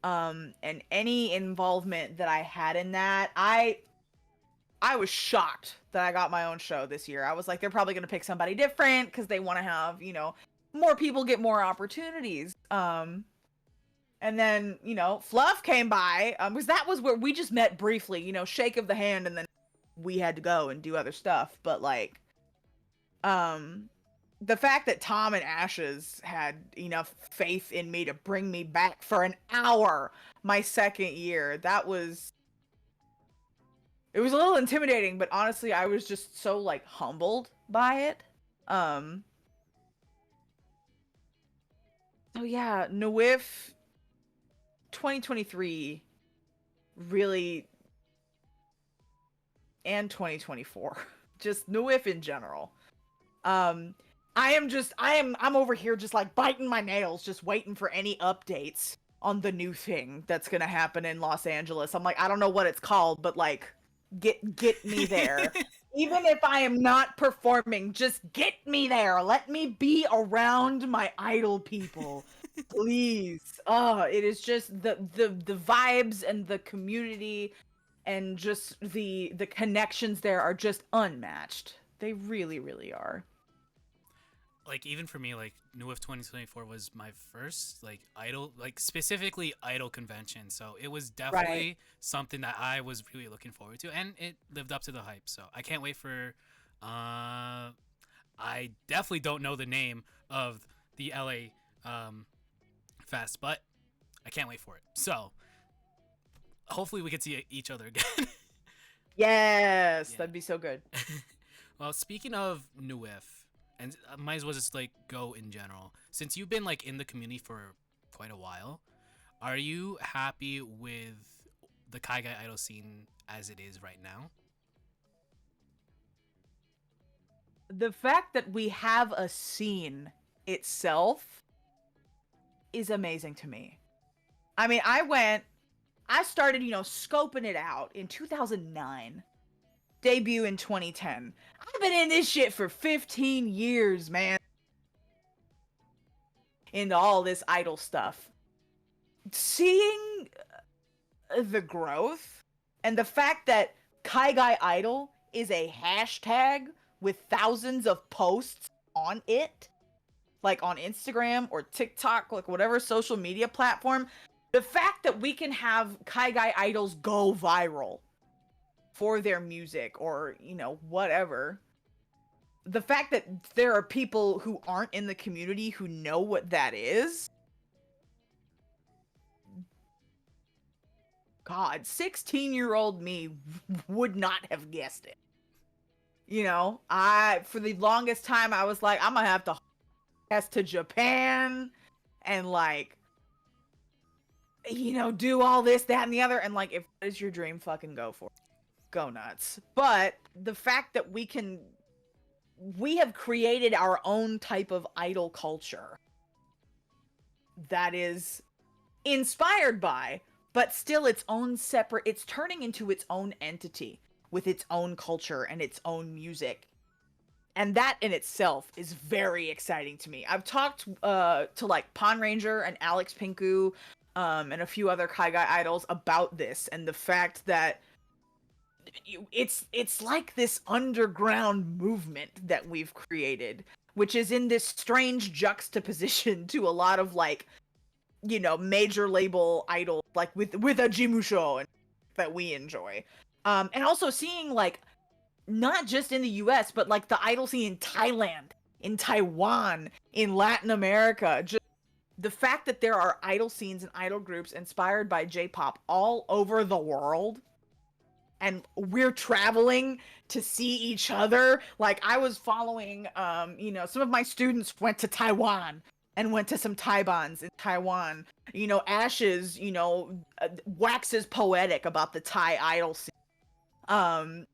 And any involvement that I had in that, I was shocked that I got my own show this year. I was like, they're probably gonna pick somebody different because they want to have, more people get more opportunities. And then, Fluff came by, because that was where we just met briefly, shake of the hand, and then we had to go and do other stuff. But like, the fact that Tom and Ashes had enough faith in me to bring me back for an hour my second year, it was a little intimidating, but honestly, I was just so like humbled by it. So yeah, Nuif 2023 really, and 2024. Just Nuif in general. I'm over here just like biting my nails, just waiting for any updates on the new thing that's gonna happen in Los Angeles. I'm like, I don't know what it's called, but like, get me there. Even if I am not performing, just get me there. Let me be around my idol people. Please. Oh, it is just the vibes and the community and just the connections there are just unmatched. They really, really are. Like even for me, like New If 2024 was my first like idol, like specifically idol convention. So it was definitely Right. something that I was really looking forward to, and it lived up to the hype. So I can't wait for. I definitely don't know the name of the LA fest, but I can't wait for it. So hopefully we can see each other again. Yes, Yeah. that'd be so good. Well, speaking of New If, and might as well just like go in general. Since you've been like in the community for quite a while, are you happy with the kaigai idol scene as it is right now? The fact that we have a scene itself is amazing to me. I mean, I started, scoping it out in 2009, debut in 2010. I've been in this shit for 15 years, man. Into all this idol stuff. Seeing the growth and the fact that Kaigai Idol is a hashtag with thousands of posts on it, like on Instagram or TikTok, like whatever social media platform, the fact that we can have Kaigai idols go viral for their music or, whatever. The fact that there are people who aren't in the community who know what that is. God, 16-year-old me would not have guessed it. For the longest time, I was like, I'm gonna have to to Japan and like, do all this, that, and the other. And like, if that is your dream, fucking go for it. Go nuts. But the fact that we have created our own type of idol culture that is inspired by, but still its own separate, it's turning into its own entity with its own culture and its own music. And that in itself is very exciting to me. I've talked to like Pon Ranger and Alex Pinku and a few other Kaigai idols about this and the fact that it's like this underground movement that we've created, which is in this strange juxtaposition to a lot of like, major label idols, like with a Jimusho and that we enjoy. And also seeing like not just in the US, but like the idol scene in Thailand, in Taiwan, in Latin America. Just the fact that there are idol scenes and idol groups inspired by J-pop all over the world, and we're traveling to see each other. Like I was following, some of my students went to Taiwan and went to some Taibans in Taiwan. Ashes, waxes poetic about the Thai idol scene. Um,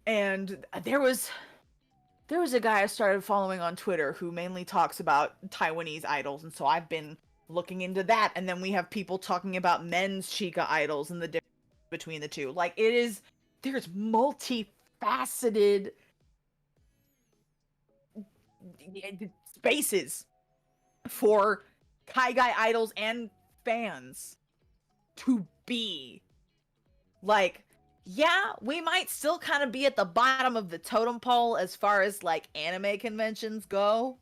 and there was a guy I started following on Twitter who mainly talks about Taiwanese idols, and so I've been looking into that. And then we have people talking about men's chica idols and the difference between the two. Like there's multifaceted spaces for kaigai idols and fans to be. Like, yeah, we might still kind of be at the bottom of the totem pole as far as like anime conventions go,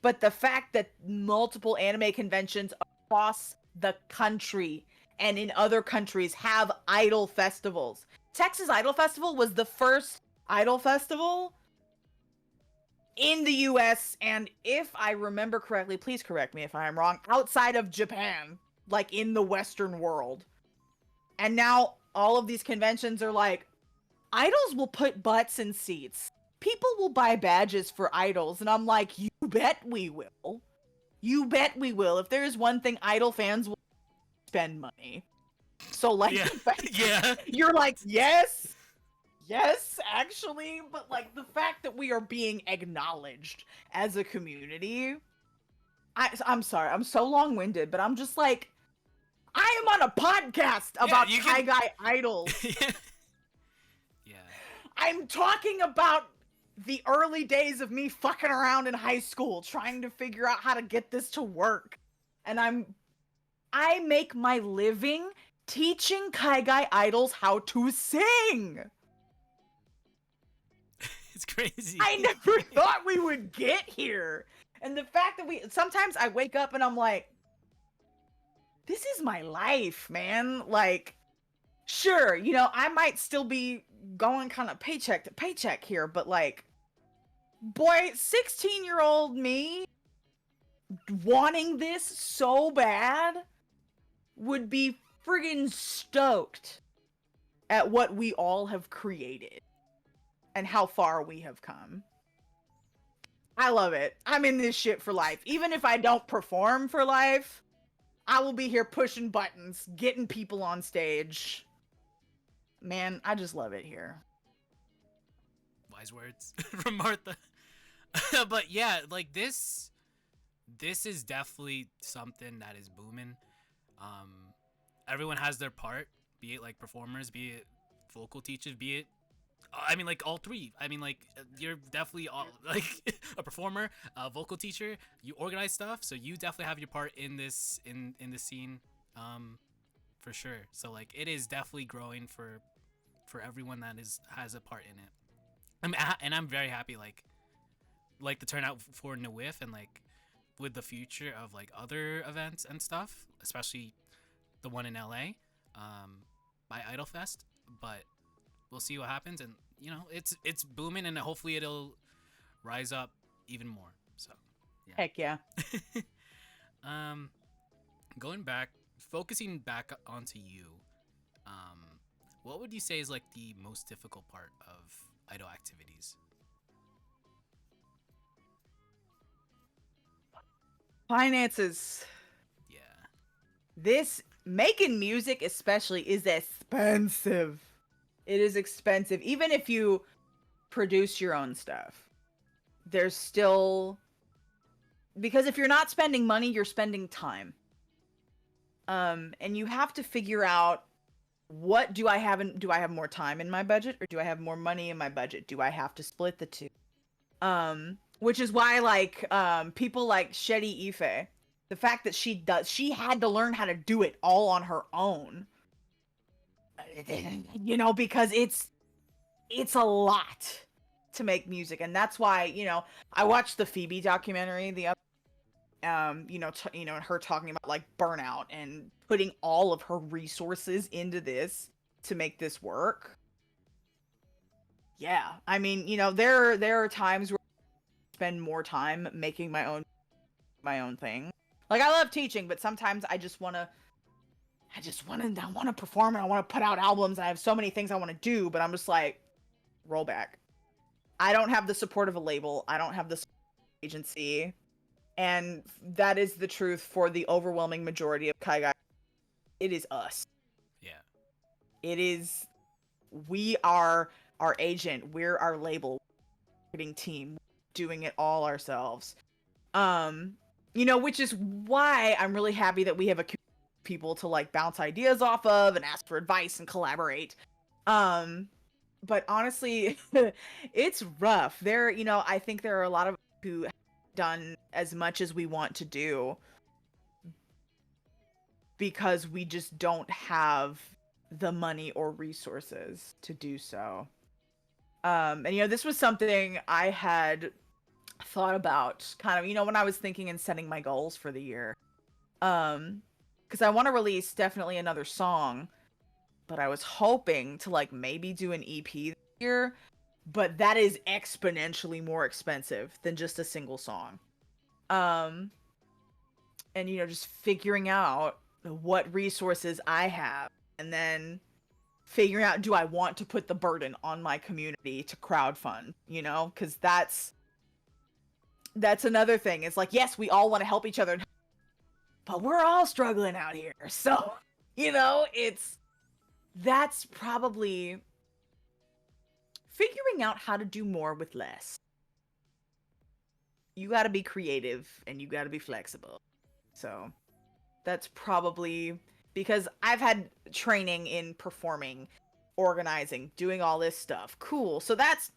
but the fact that multiple anime conventions across the country and in other countries have idol festivals. Texas Idol Festival was the first idol festival in the US, and if I remember correctly, please correct me if I'm wrong, outside of Japan, like in the Western world. And now all of these conventions are like, idols will put butts in seats. People will buy badges for idols, and I'm like, you bet we will. You bet we will. If there's one thing idol fans will spend money. So like, Yeah. Yeah. you're like, yes, actually, but like the fact that we are being acknowledged as a community, I'm sorry, I'm so long-winded, but I'm just like, I am on a podcast about kaigai idols. Yeah. Yeah. I'm talking about the early days of me fucking around in high school, trying to figure out how to get this to work. And I make my living teaching kaigai idols how to sing. It's crazy. I never thought we would get here. And the fact that sometimes I wake up and I'm like, this is my life, man. Like, sure, I might still be going kind of paycheck to paycheck here, but like, boy, 16-year-old me wanting this so bad would be friggin' stoked at what we all have created and how far we have come. I love it. I'm in this shit for life. Even if I don't perform for life, I will be here pushing buttons, getting people on stage. Man, I just love it here. Wise words from Martha. But yeah, like this is definitely something that is booming. Everyone has their part, be it like performers, be it vocal teachers, be it like all three. Like you're definitely like a performer, a vocal teacher. You organize stuff, so you definitely have your part in this in the scene, for sure. So like it is definitely growing for everyone that has a part in it. I'm very happy like the turnout for NWIF and like with the future of like other events and stuff, especially the one in LA, by Idol Fest. But we'll see what happens, and it's booming, and hopefully it'll rise up even more. So yeah. Heck yeah. Focusing back onto you, what would you say is like the most difficult part of idol activities? Finances. Yeah. This making music especially is expensive. It is expensive. Even if you produce your own stuff, there's still, because if you're not spending money, you're spending time. And you have to figure out, what do I have more time in my budget, or do I have more money in my budget? Do I have to split the two? Which is why like people like Shetty Ife, the fact that she had to learn how to do it all on her own. Because it's a lot to make music, and that's why I watched the Phoebe documentary the other, her talking about like burnout and putting all of her resources into this to make this work. Yeah. I mean, there are times where I spend more time making my own thing. Like I love teaching, but sometimes I want to perform and I want to put out albums. And I have so many things I want to do, but I'm just like, roll back. I don't have the support of a label. I don't have the agency, and that is the truth for the overwhelming majority of kaigai. It is us. Yeah. It is we are our agent. We're our label marketing team, doing it all ourselves. Which is why I'm really happy that we have a community of people to like bounce ideas off of and ask for advice and collaborate. Um, but honestly, it's rough. I think there are a lot of who have done as much as we want to do because we just don't have the money or resources to do so. And this was something I had thought about kind of, when I was thinking and setting my goals for the year. Because I want to release definitely another song, but I was hoping to like maybe do an EP this year, but that is exponentially more expensive than just a single song. Um, and just figuring out what resources I have, and then figuring out, do I want to put the burden on my community to crowdfund, because that's another thing. It's like, yes, we all want to help each other, but we're all struggling out here. So, that's probably figuring out how to do more with less. You got to be creative and you got to be flexible. So, that's probably because I've had training in performing, organizing, doing all this stuff. Cool. So that's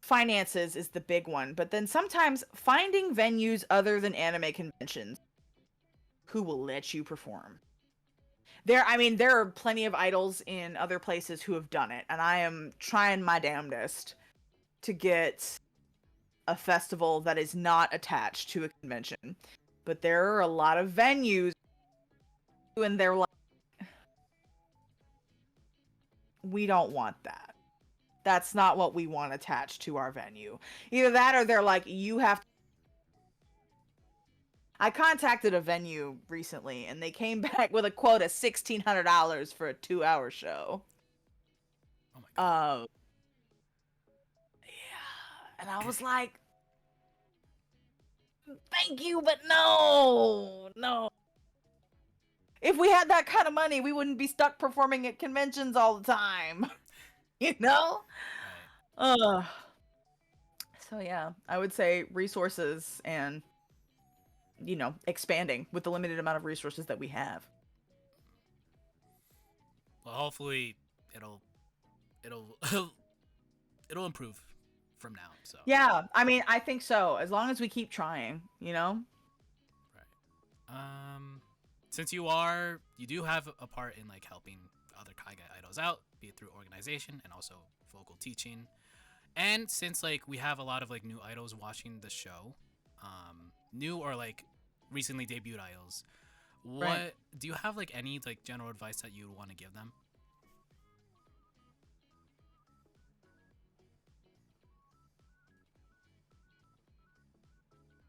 finances is the big one. But then sometimes finding venues other than anime conventions who will let you perform. There are plenty of idols in other places who have done it, and I am trying my damnedest to get a festival that is not attached to a convention. But there are a lot of venues and they're like, we don't want that. That's not what we want attached to our venue. Either that or they're like, you have to. I contacted a venue recently and they came back with a quote of $1,600 for a 2-hour show. Oh my god. Yeah. And I was like, thank you, but no. No. If we had that kind of money, we wouldn't be stuck performing at conventions all the time. Right. So yeah, I would say resources and expanding with the limited amount of resources that we have. Well, hopefully it'll it'll improve from now. So yeah, I think so, as long as we keep trying. Right. Since you do have a part in like helping other kaigai idols out, be it through organization and also vocal teaching, and since like we have a lot of like new idols watching the show, new or like recently debuted idols, what do you have like any like general advice that you want to give them?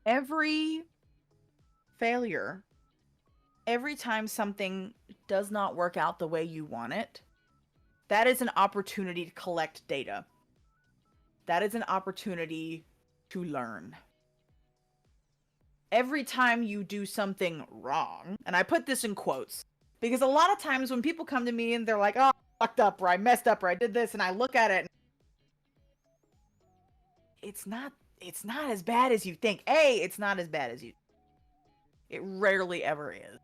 Every failure, every time something does not work out the way you want it, that is an opportunity to collect data. That is an opportunity to learn. Every time you do something wrong, and I put this in quotes, because a lot of times when people come to me and they're like, oh, I fucked up, or I messed up, or I did this, and I look at it, and it's not as bad as you think. It's not as bad as you. It rarely ever is.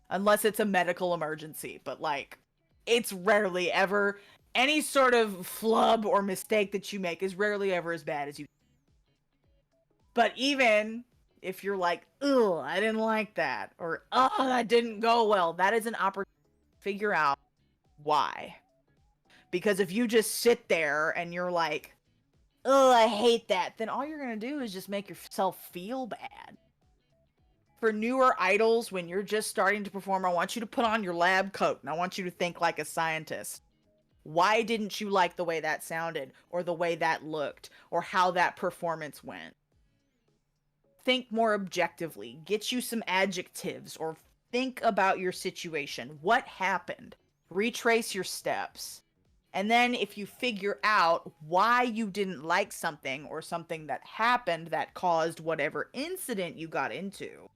Unless it's a medical emergency, but like, it's rarely ever. Any sort of flub or mistake that you make is rarely ever as bad as you. But even if you're like, ugh, I didn't like that, or oh, that didn't go well, that is an opportunity to figure out why. Because if you just sit there and you're like, oh, I hate that, then all you're going to do is just make yourself feel bad. For newer idols, when you're just starting to perform, I want you to put on your lab coat and I want you to think like a scientist. Why didn't you like the way that sounded, or the way that looked, or how that performance went? Think more objectively. Get you some adjectives, or think about your situation. What happened? Retrace your steps. And then if you figure out why you didn't like something, or something that happened that caused whatever incident you got into,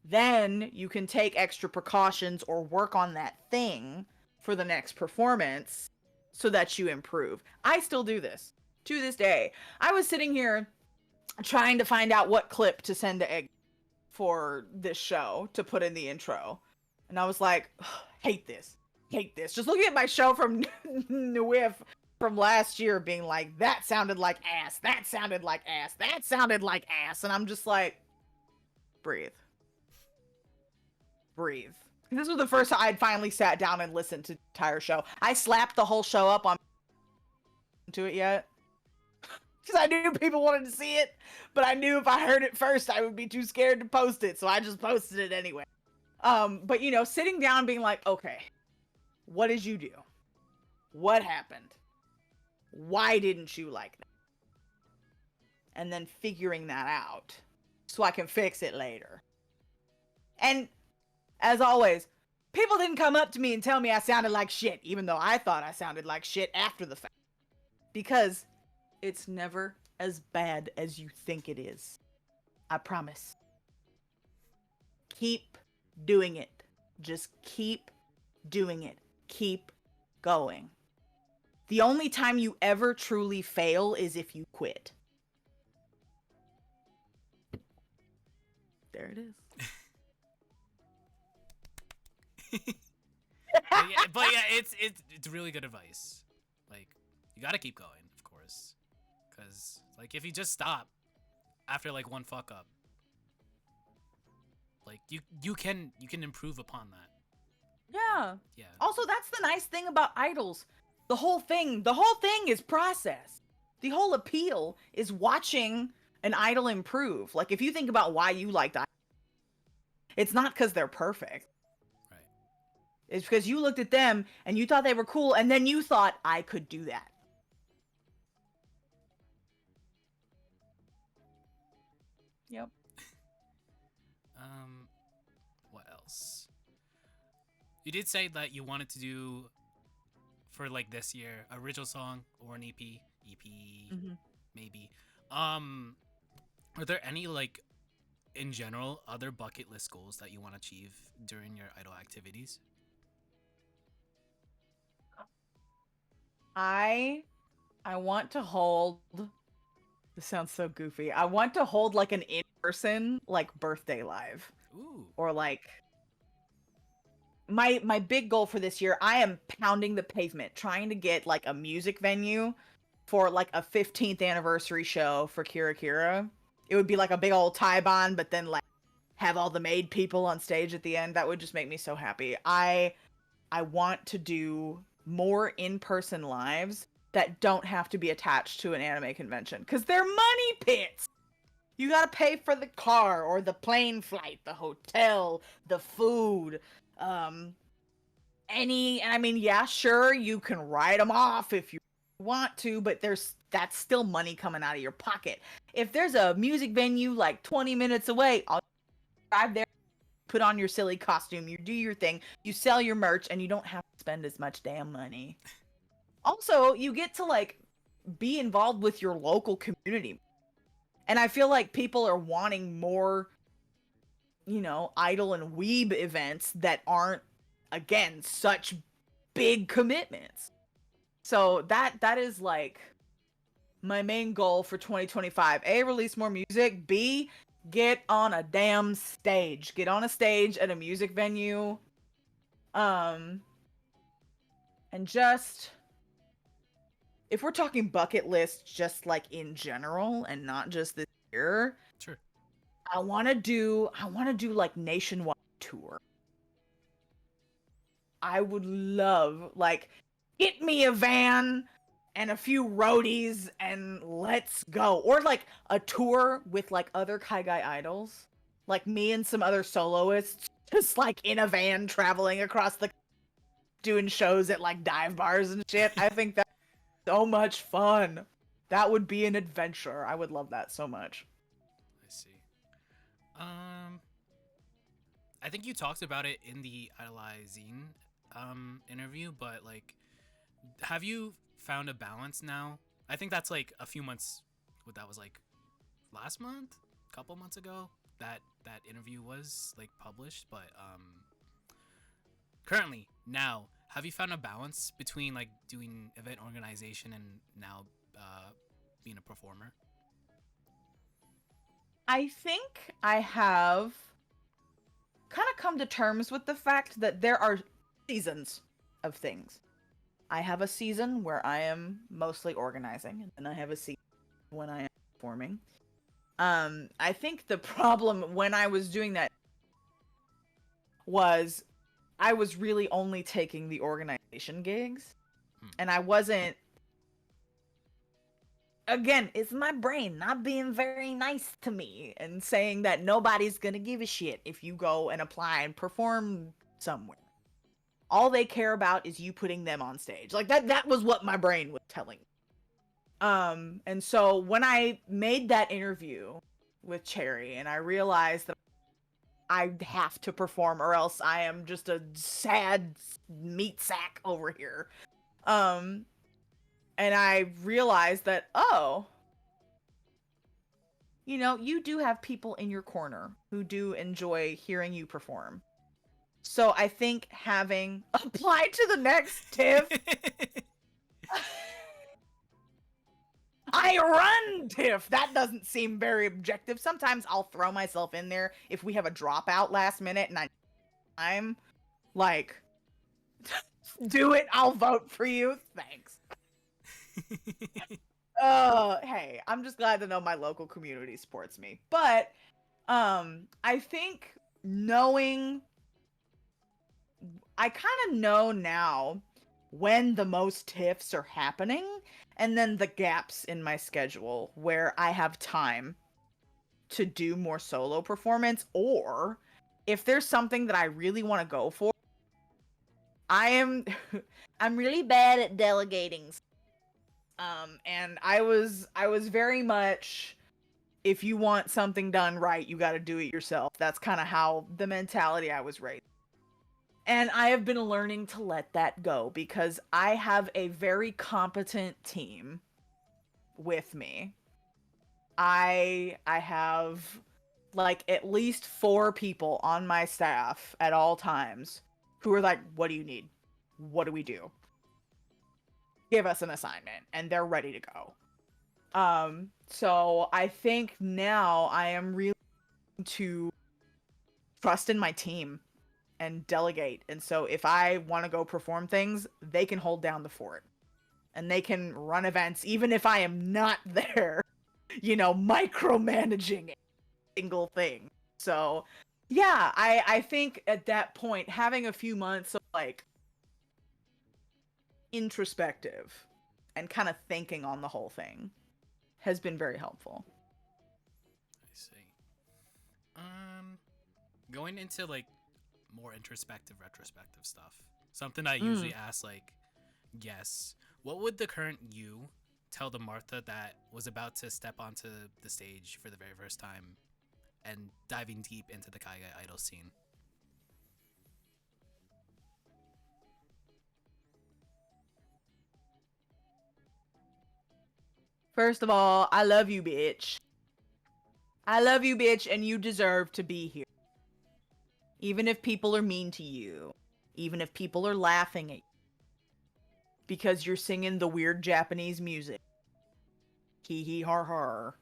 then you can take extra precautions or work on that thing for the next performance so that you improve. I still do this to this day. I was sitting here trying to find out what clip to send to Egg for this show to put in the intro. And I was like, hate this. Hate this. Just looking at my show from Nwif from last year being like, that sounded like ass. That sounded like ass. That sounded like ass. And I'm just like, breathe. Breathe. This was the first time I'd finally sat down and listened to the entire show. I slapped the whole show up on to it yet. Because I knew people wanted to see it, but I knew if I heard it first, I would be too scared to post it, so I just posted it anyway. But you know, sitting down being like, okay, what did you do? What happened? Why didn't you like that? And then figuring that out so I can fix it later. And as always, people didn't come up to me and tell me I sounded like shit, even though I thought I sounded like shit after the fact. Because it's never as bad as you think it is. I promise. Keep doing it. Just keep doing it. Keep going. The only time you ever truly fail is if you quit. There it is. but yeah, it's really good advice. Like, you gotta keep going, of course, because like if you just stop after like one fuck up, like you can improve upon that. Yeah. Yeah. Also, that's the nice thing about idols. The whole thing is process. The whole appeal is watching an idol improve. Like, if you think about why you liked idols, it's not because they're perfect. Right. It's because you looked at them and you thought they were cool, and then you thought, I could do that. Yep. What else? You did say that you wanted to do, for like this year, original song or an EP, maybe. Are there any, like, in general, other bucket list goals that you want to achieve during your idol activities? I want to hold, this sounds so goofy. I want to hold like an in-person like birthday live. Ooh. Or like my big goal for this year, I am pounding the pavement trying to get like a music venue for like a 15th anniversary show for Kira Kira. It would be like a big old tie-bond, but then like have all the maid people on stage at the end. That would just make me so happy. I want to do more in-person lives that don't have to be attached to an anime convention, because they're money pits. You gotta pay for the car or the plane flight, the hotel, the food, and I mean, yeah, sure, you can write them off if you want to, but that's still money coming out of your pocket. If there's a music venue like 20 minutes away, I'll drive there, put on your silly costume, you do your thing, you sell your merch, and you don't have to spend as much damn money. Also, you get to like be involved with your local community. And I feel like people are wanting more, you know, idol and weeb events that aren't, again, such big commitments. So that is like my main goal for 2025. A, release more music. B, get on a damn stage. Get on a stage at a music venue. And just, if we're talking bucket list, just like in general and not just this year, Sure. I want to do like nationwide tour. I would love, like, get me a van and a few roadies and let's go. Or like a tour with like other kaigai idols, like me and some other soloists, just like in a van traveling across the doing shows at like dive bars and shit. I think that's so much fun. That would be an adventure. I would love that so much. I see. I think you talked about it in the Idoleyez interview, but like, have you found a balance now? I think that's like a few months. What that was like last month, a couple months ago. That interview was like published, but currently now, have you found a balance between like doing event organization and now being a performer? I think I have kind of come to terms with the fact that there are seasons of things. I have a season where I am mostly organizing, and then I have a season when I am performing. I think the problem when I was doing that was I was really only taking the organization gigs, and I wasn't. Again, it's my brain not being very nice to me and saying that nobody's gonna give a shit if you go and apply and perform somewhere. All they care about is you putting them on stage. Like that was what my brain was telling me. And so when I made that interview with Cherry and I realized that I have to perform or else I am just a sad meat sack over here. And I realized that, oh, you know, you do have people in your corner who do enjoy hearing you perform. So I think having applied to the next TIFF, I run TIFF. That doesn't seem very objective. Sometimes I'll throw myself in there if we have a dropout last minute and I'm like, do it. I'll vote for you. Thanks. Hey, I'm just glad to know my local community supports me. But I think I kind of know now when the most TIFFs are happening and then the gaps in my schedule where I have time to do more solo performance, or if there's something that I really want to go for. I'm really bad at delegating. And I was very much, if you want something done right, you got to do it yourself. That's kind of how the mentality I was raised. And I have been learning to let that go because I have a very competent team with me. I have like at least 4 people on my staff at all times who are like, what do you need? What do we do? Give us an assignment, and they're ready to go. So I think now I am really to trust in my team and delegate. And so if I want to go perform things, they can hold down the fort. And they can run events even if I am not there, you know, micromanaging a single thing. So yeah, I think at that point, having a few months of like introspective and kind of thinking on the whole thing has been very helpful. I see. Going into like more introspective, retrospective stuff. Something I usually ask, like, guess, what would the current you tell the Martha that was about to step onto the stage for the very first time and diving deep into the kaigai idol scene? First of all, I love you, bitch. I love you, bitch, and you deserve to be here. Even if people are mean to you. Even if people are laughing at you. Because you're singing the weird Japanese music. Hee hee har har.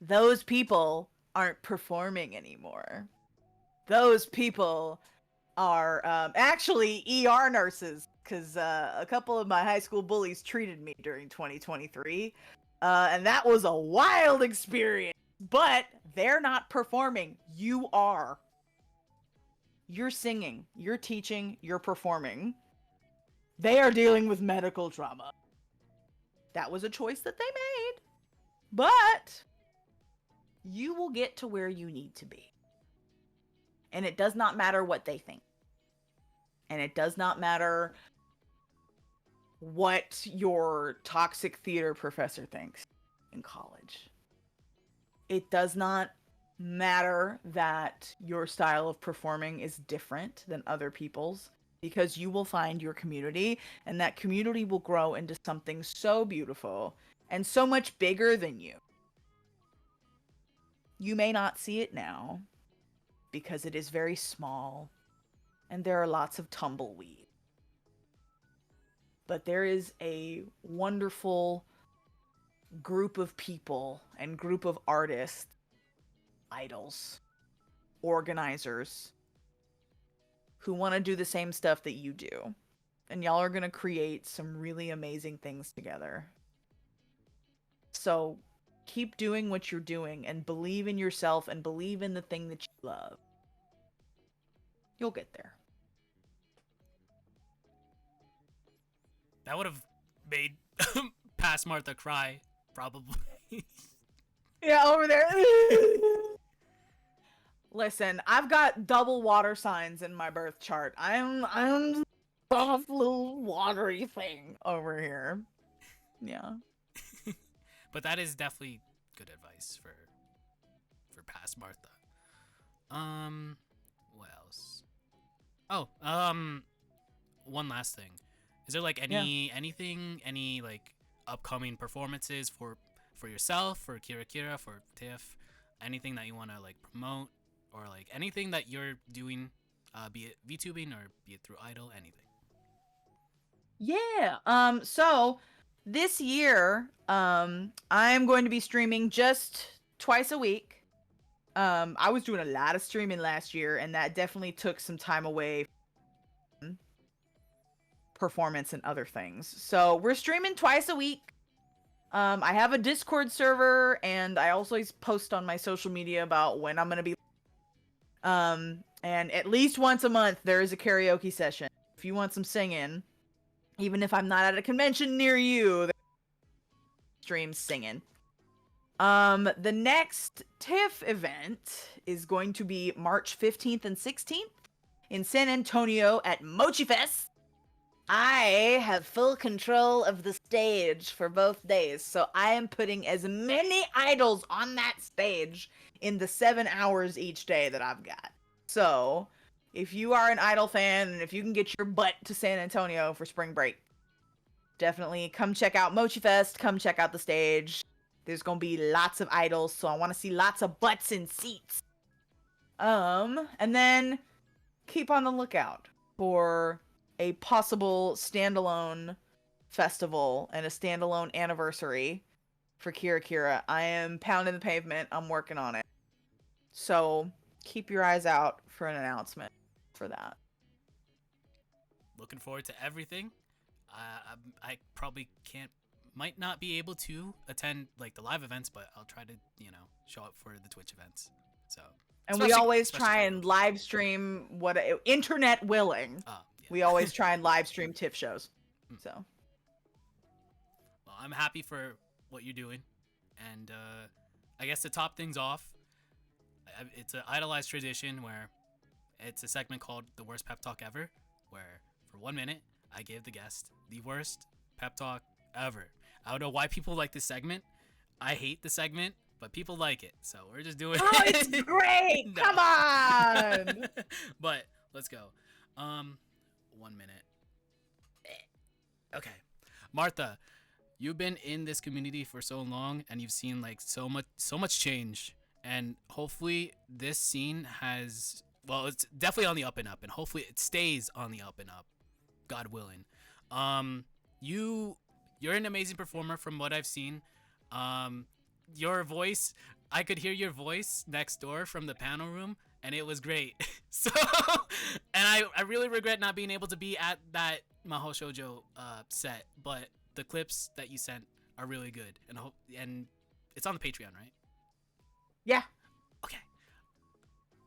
Those people aren't performing anymore. Those people are actually ER nurses. Because a couple of my high school bullies treated me during 2023. And that was a wild experience. But they're not performing. You are. You're singing. You're teaching. You're performing. They are dealing with medical trauma. That was a choice that they made. But you will get to where you need to be. And it does not matter what they think. And it does not matter what your toxic theater professor thinks in college. It does not matter that your style of performing is different than other people's, because you will find your community, and that community will grow into something so beautiful and so much bigger than you. You may not see it now because it is very small and there are lots of tumbleweed. But there is a wonderful group of people and group of artists, idols, organizers who want to do the same stuff that you do. And y'all are going to create some really amazing things together. So keep doing what you're doing and believe in yourself and believe in the thing that you love. You'll get there. That would have made past Martha cry, probably. Yeah, over there. Listen, I've got double water signs in my birth chart. I'm soft little watery thing over here. Yeah. But that is definitely good advice for past Martha. What else? Oh, one last thing. Is there like anything, any like upcoming performances for yourself, for Kira, for Tiff, anything that you want to like promote, or like anything that you're doing, be it VTubing or be it through Idol, anything? Yeah. So this year, I'm going to be streaming just twice a week. I was doing a lot of streaming last year, and that definitely took some time away from performance and other things. So we're streaming twice a week. I have a Discord server, and I also post on my social media about when I'm gonna be. And at least once a month there is a karaoke session. If you want some singing, even if I'm not at a convention near you, stream singing. The next TIFF event is going to be March 15th and 16th in San Antonio at Mochi Fest. I have full control of the stage for both days, so I am putting as many idols on that stage in the 7 hours each day that I've got. So, if you are an Idol fan and if you can get your butt to San Antonio for spring break, definitely come check out Mochi Fest, come check out the stage. There's gonna be lots of idols, so I want to see lots of butts in seats. And then keep on the lookout for a possible standalone festival and a standalone anniversary for Kira. I am pounding the pavement. I'm working on it. So keep your eyes out for an announcement for that. Looking forward to everything. I probably might not be able to attend like the live events, but I'll try to, show up for the Twitch events. So. And we always try and live stream internet willing. Yeah. We always try and live stream TIFF shows. So. Well, I'm happy for what you're doing, and I guess to top things off, it's an idolized tradition where it's a segment called "The Worst Pep Talk Ever," where for 1 minute I give the guest the worst pep talk ever. I don't know why people like this segment. I hate the segment, but people like it, so we're just doing it. Oh, it's great! No. Come on! But let's go. 1 minute. Okay, Martha, you've been in this community for so long, and you've seen like so much change, and hopefully this scene has, well, it's definitely on the up and up, and hopefully it stays on the up and up, God willing. You're an amazing performer from what I've seen. Your voice, I could hear your voice next door from the panel room, and it was great. So, and I really regret not being able to be at that Maho Shoujo set, but the clips that you sent are really good, and it's on the Patreon, right? Yeah. Okay.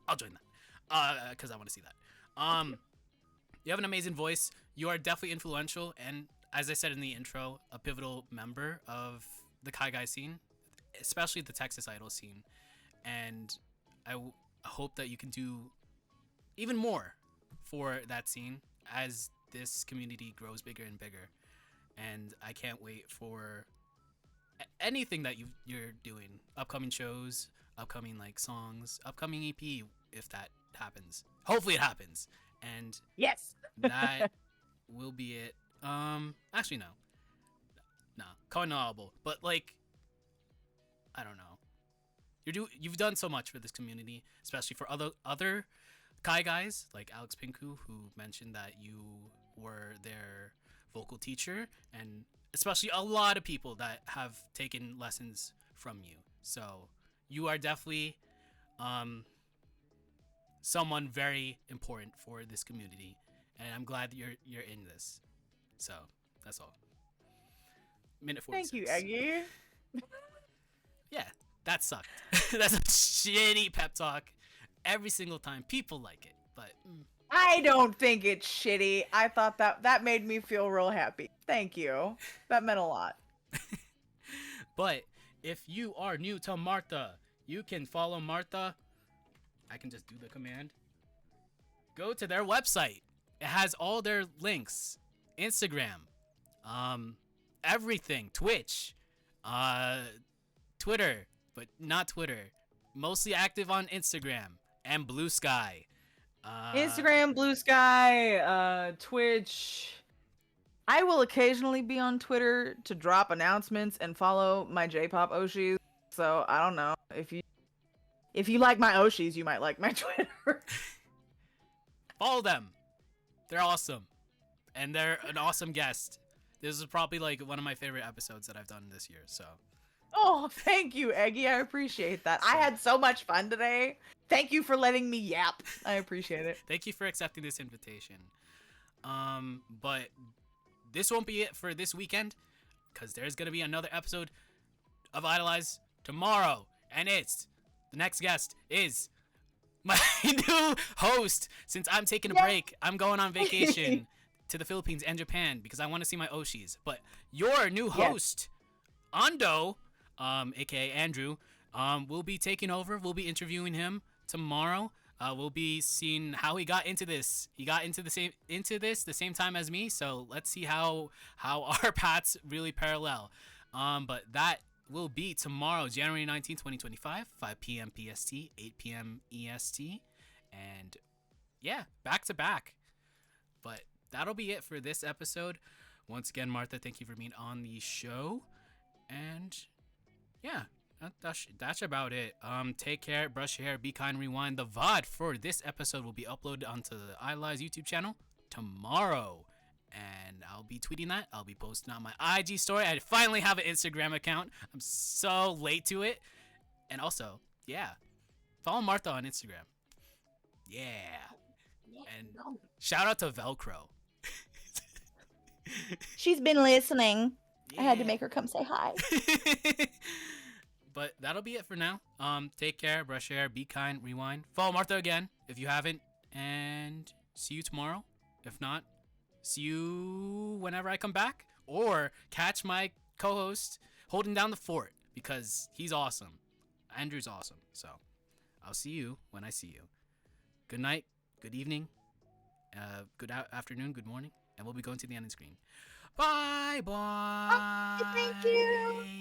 I'll join that, because I want to see that. You have an amazing voice. You are definitely influential, and as I said in the intro, a pivotal member of the kaigai scene, especially the Texas Idol scene. And I hope that you can do even more for that scene as this community grows bigger and bigger. And I can't wait for anything that you're doing. Upcoming shows, upcoming like songs, upcoming EP, if that happens. Hopefully it happens. And Yes. that will be it. Actually no. Nah, calling an audible. But like, I don't know. You've done so much for this community, especially for other Kai guys like Alex Pinku, who mentioned that you were their vocal teacher, and especially a lot of people that have taken lessons from you. So you are definitely someone very important for this community, and I'm glad that you're in this. So that's all. Minute 46. Thank you, Eggy. Yeah, that sucked. That's a shitty pep talk every single time. People like it, but I don't think it's shitty. I thought that made me feel real happy. Thank you. That meant a lot. But if you are new to Martha, you can follow Martha. I can just do the command. Go to their website. It has all their links. Instagram, everything. Twitch, Twitter, but not Twitter. Mostly active on Instagram and Blue Sky. Instagram, Blue Sky, Twitch. I will occasionally be on Twitter to drop announcements and follow my J-pop Oshis. So I don't know, if you like my Oshis, you might like my Twitter. Follow them. They're awesome, and they're an awesome guest. This is probably like one of my favorite episodes that I've done this year. So. Oh, thank you, Eggy. I appreciate that. I had so much fun today. Thank you for letting me yap. I appreciate it. Thank you for accepting this invitation. But this won't be it for this weekend, because there's gonna be another episode of Idolize tomorrow, and the next guest is my new host. Since I'm taking a break, I'm going on vacation to the Philippines and Japan because I want to see my Oshis. But your new host, Ando, aka Andrew, will be taking over. We'll be interviewing him tomorrow. We'll be seeing how he got into this. He got into the same time as me. So let's see how our paths really parallel. But that will be tomorrow, January 19, 2025, 5 p.m. PST, 8 p.m. EST, and yeah, back to back. But that'll be it for this episode. Once again, Martha, thank you for being on the show, and yeah, that's about it. Take care, brush your hair, be kind, rewind. The VOD for this episode will be uploaded onto the IDOLEYZ YouTube channel tomorrow, and I'll be tweeting that. I'll be posting on my IG story. I finally have an Instagram account. I'm so late to it. And also, yeah, follow Martha on Instagram. Yeah. And shout out to Velcro. She's been listening. Yeah. I had to make her come say hi. But that'll be it for now. Take care, brush your hair, be kind, rewind. Follow Martha again if you haven't, and see you tomorrow. If not, see you whenever I come back, or catch my co-host holding down the fort because he's awesome. Andrew's awesome. So I'll see you when I see you. Good night, good evening, good afternoon, good morning, and we'll be going to the ending screen. Bye bye. Oh, thank you.